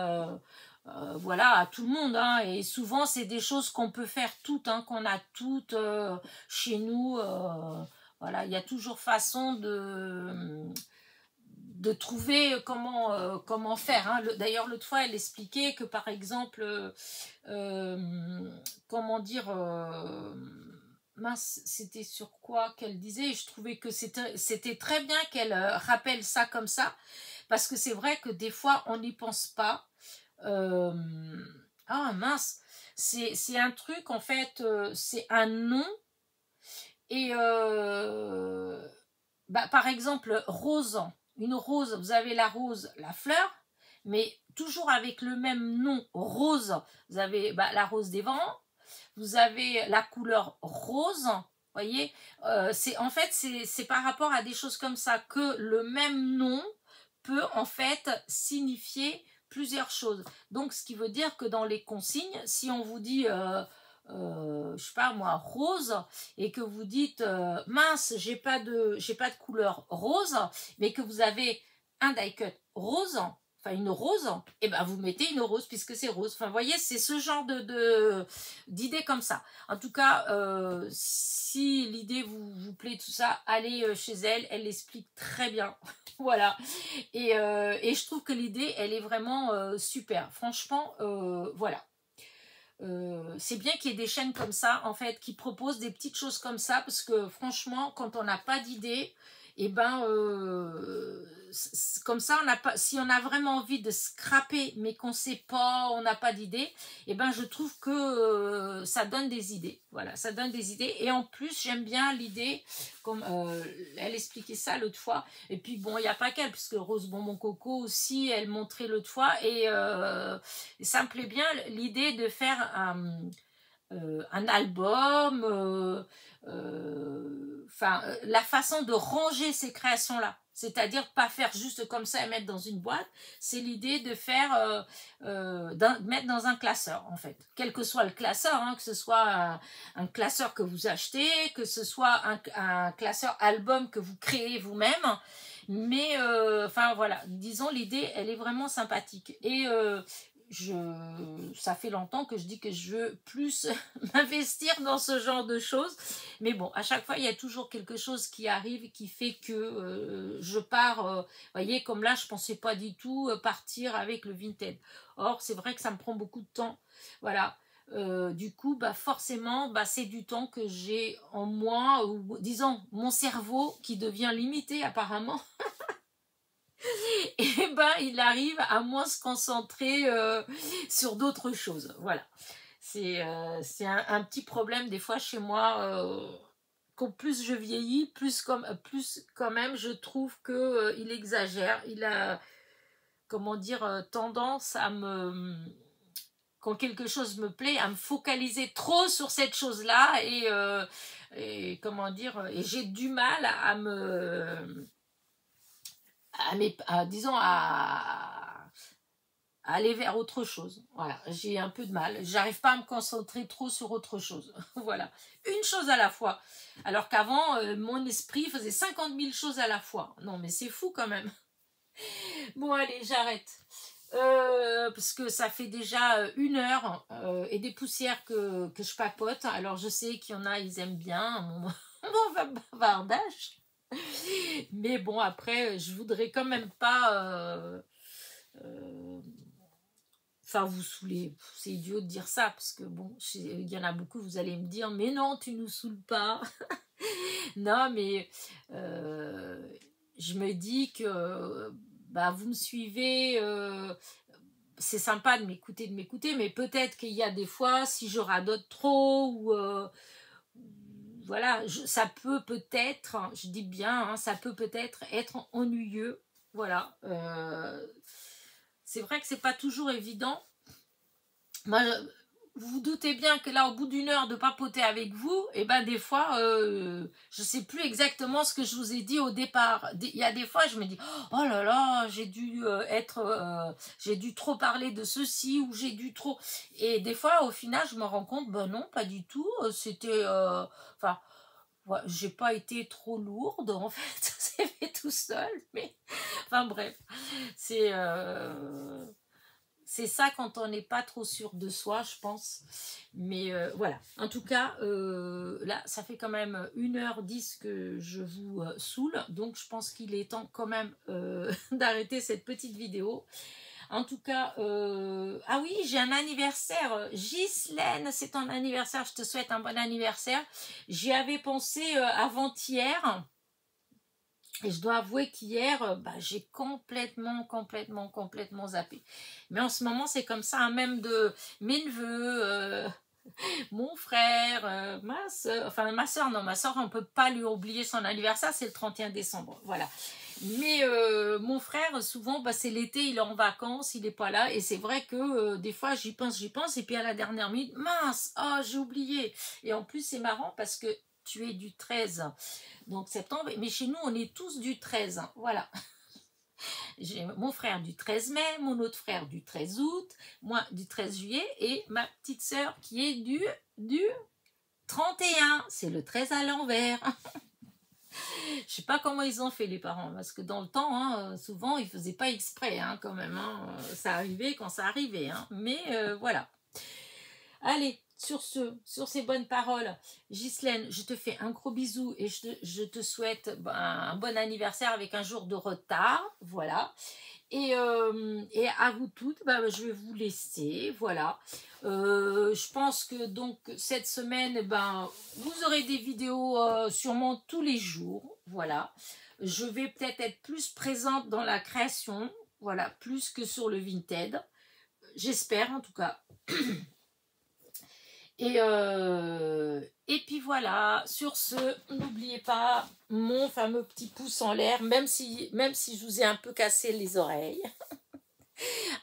Speaker 1: voilà, à tout le monde, hein. Et souvent c'est des choses qu'on peut faire toutes, hein, qu'on a toutes chez nous, voilà, il y a toujours façon de trouver comment faire, hein. D'ailleurs l'autre fois elle expliquait que par exemple comment dire mince, c'était sur quoi qu'elle disait, je trouvais que c'était très bien qu'elle rappelle ça comme ça, parce que c'est vrai que des fois on n'y pense pas. Ah mince, c'est un truc en fait, c'est un nom et bah, par exemple rose, une rose, vous avez la rose, la fleur, mais toujours avec le même nom rose. Vous avez bah, la rose des vents, vous avez la couleur rose. Voyez, c'est en fait c'est par rapport à des choses comme ça que le même nom peut en fait signifier plusieurs choses. Donc, ce qui veut dire que dans les consignes, si on vous dit, je sais pas moi, rose, et que vous dites, mince, j'ai pas de couleur rose, mais que vous avez un die-cut rose, enfin une rose, et ben vous mettez une rose puisque c'est rose. Enfin, vous voyez, c'est ce genre d'idée comme ça. En tout cas, si l'idée vous plaît, tout ça, allez chez elle, elle l'explique très bien. Voilà. Et je trouve que l'idée, elle est vraiment super. Franchement, voilà. C'est bien qu'il y ait des chaînes comme ça, en fait, qui proposent des petites choses comme ça, parce que franchement, quand on n'a pas d'idée, et ben, comme ça, on a pas, si on a vraiment envie de scraper, mais qu'on sait pas, on n'a pas d'idée, et ben, je trouve que ça donne des idées. Voilà, ça donne des idées. Et en plus, j'aime bien l'idée, comme elle expliquait ça l'autre fois. Et puis bon, il n'y a pas qu'elle, puisque Rose Bonbon Coco aussi, elle montrait l'autre fois. Et ça me plaît bien l'idée de faire un album, la façon de ranger ces créations-là. C'est-à-dire pas faire juste comme ça et mettre dans une boîte. C'est l'idée de faire, mettre dans un classeur, en fait. Quel que soit le classeur, hein, que ce soit un classeur que vous achetez, que ce soit un classeur album que vous créez vous-même. Mais, enfin voilà, disons, l'idée, elle est vraiment sympathique. Et ça fait longtemps que je dis que je veux plus m'investir dans ce genre de choses, mais bon, à chaque fois il y a toujours quelque chose qui arrive qui fait que je pars, voyez, comme là je pensais pas du tout partir avec le Vinted. Or c'est vrai que ça me prend beaucoup de temps, voilà. Du coup, bah forcément, bah, c'est du temps que j'ai en moi, ou disons mon cerveau qui devient limité apparemment. Et ben il arrive à moins se concentrer sur d'autres choses. Voilà. C'est un petit problème des fois chez moi. Qu'au plus je vieillis, plus quand même je trouve que il exagère. Il a, comment dire, tendance à me, quand quelque chose me plaît, à me focaliser trop sur cette chose-là et comment dire, et j'ai du mal à me disons à aller vers autre chose. Voilà, j'ai un peu de mal. J'arrive pas à me concentrer trop sur autre chose. Voilà, une chose à la fois. Alors qu'avant, mon esprit faisait 50 000 choses à la fois. Non, mais c'est fou quand même. Bon, allez, j'arrête. Parce que ça fait déjà 1 heure et des poussières que je papote. Alors, je sais qu'il y en a, ils aiment bien mon bavardage. Mais bon, après, je voudrais quand même pas enfin vous saouler. C'est idiot de dire ça, parce que bon, il y en a beaucoup, vous allez me dire, mais non, tu nous saoules pas. Non, mais je me dis que bah, vous me suivez, c'est sympa de m'écouter, mais peut-être qu'il y a des fois, si je radote trop, ou voilà, ça peut peut-être, je dis bien, hein, ça peut peut-être être ennuyeux. Voilà. C'est vrai que c'est pas toujours évident. Moi, vous vous doutez bien que là, au bout d'1 heure de papoter avec vous, et ben des fois, je sais plus exactement ce que je vous ai dit au départ. Il y a des fois, je me dis, oh là là, j'ai dû trop parler de ceci ou j'ai dû trop. Et des fois, au final, je me rends compte, ben non, pas du tout. C'était, enfin, ouais, j'ai pas été trop lourde en fait, ça s'est fait tout seul. Mais, enfin bref, c'est c'est ça quand on n'est pas trop sûr de soi, je pense. Mais voilà. En tout cas, là, ça fait quand même 1h10 que je vous saoule. Donc, je pense qu'il est temps quand même d'arrêter cette petite vidéo. En tout cas, ah oui, j'ai un anniversaire. Ghislaine, c'est ton anniversaire. Je te souhaite un bon anniversaire. J'y avais pensé avant-hier. Et je dois avouer qu'hier, j'ai complètement zappé. Mais en ce moment, c'est comme ça, hein, même de mes neveux, mon frère, ma soeur, enfin ma soeur, non, ma soeur, on ne peut pas lui oublier son anniversaire, c'est le 31 décembre, voilà. Mais mon frère, souvent, c'est l'été, il est en vacances, il n'est pas là, et c'est vrai que des fois, j'y pense, et puis à la dernière minute, mince, oh, j'ai oublié. Et en plus, c'est marrant parce que tu es du 13, donc septembre, mais chez nous, on est tous du 13, hein, voilà. J'ai mon frère du 13 mai, mon autre frère du 13 août, moi du 13 juillet, et ma petite sœur qui est du 31, c'est le 13 à l'envers. Je sais pas comment ils ont fait les parents, parce que dans le temps, hein, souvent, ils faisaient pas exprès, hein, quand même. Hein, ça arrivait quand ça arrivait. Hein, mais voilà. Allez, sur ces bonnes paroles, Ghislaine, je te fais un gros bisou et je te souhaite un bon anniversaire avec un jour de retard. Voilà. Et à vous toutes, je vais vous laisser, voilà. Je pense que donc cette semaine, vous aurez des vidéos sûrement tous les jours, voilà. Je vais peut-être être plus présente dans la création, voilà, plus que sur le Vinted. J'espère en tout cas. Et puis voilà, sur ce, n'oubliez pas mon fameux petit pouce en l'air, même si je vous ai un peu cassé les oreilles.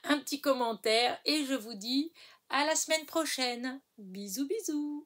Speaker 1: Un petit commentaire et je vous dis à la semaine prochaine. Bisous bisous.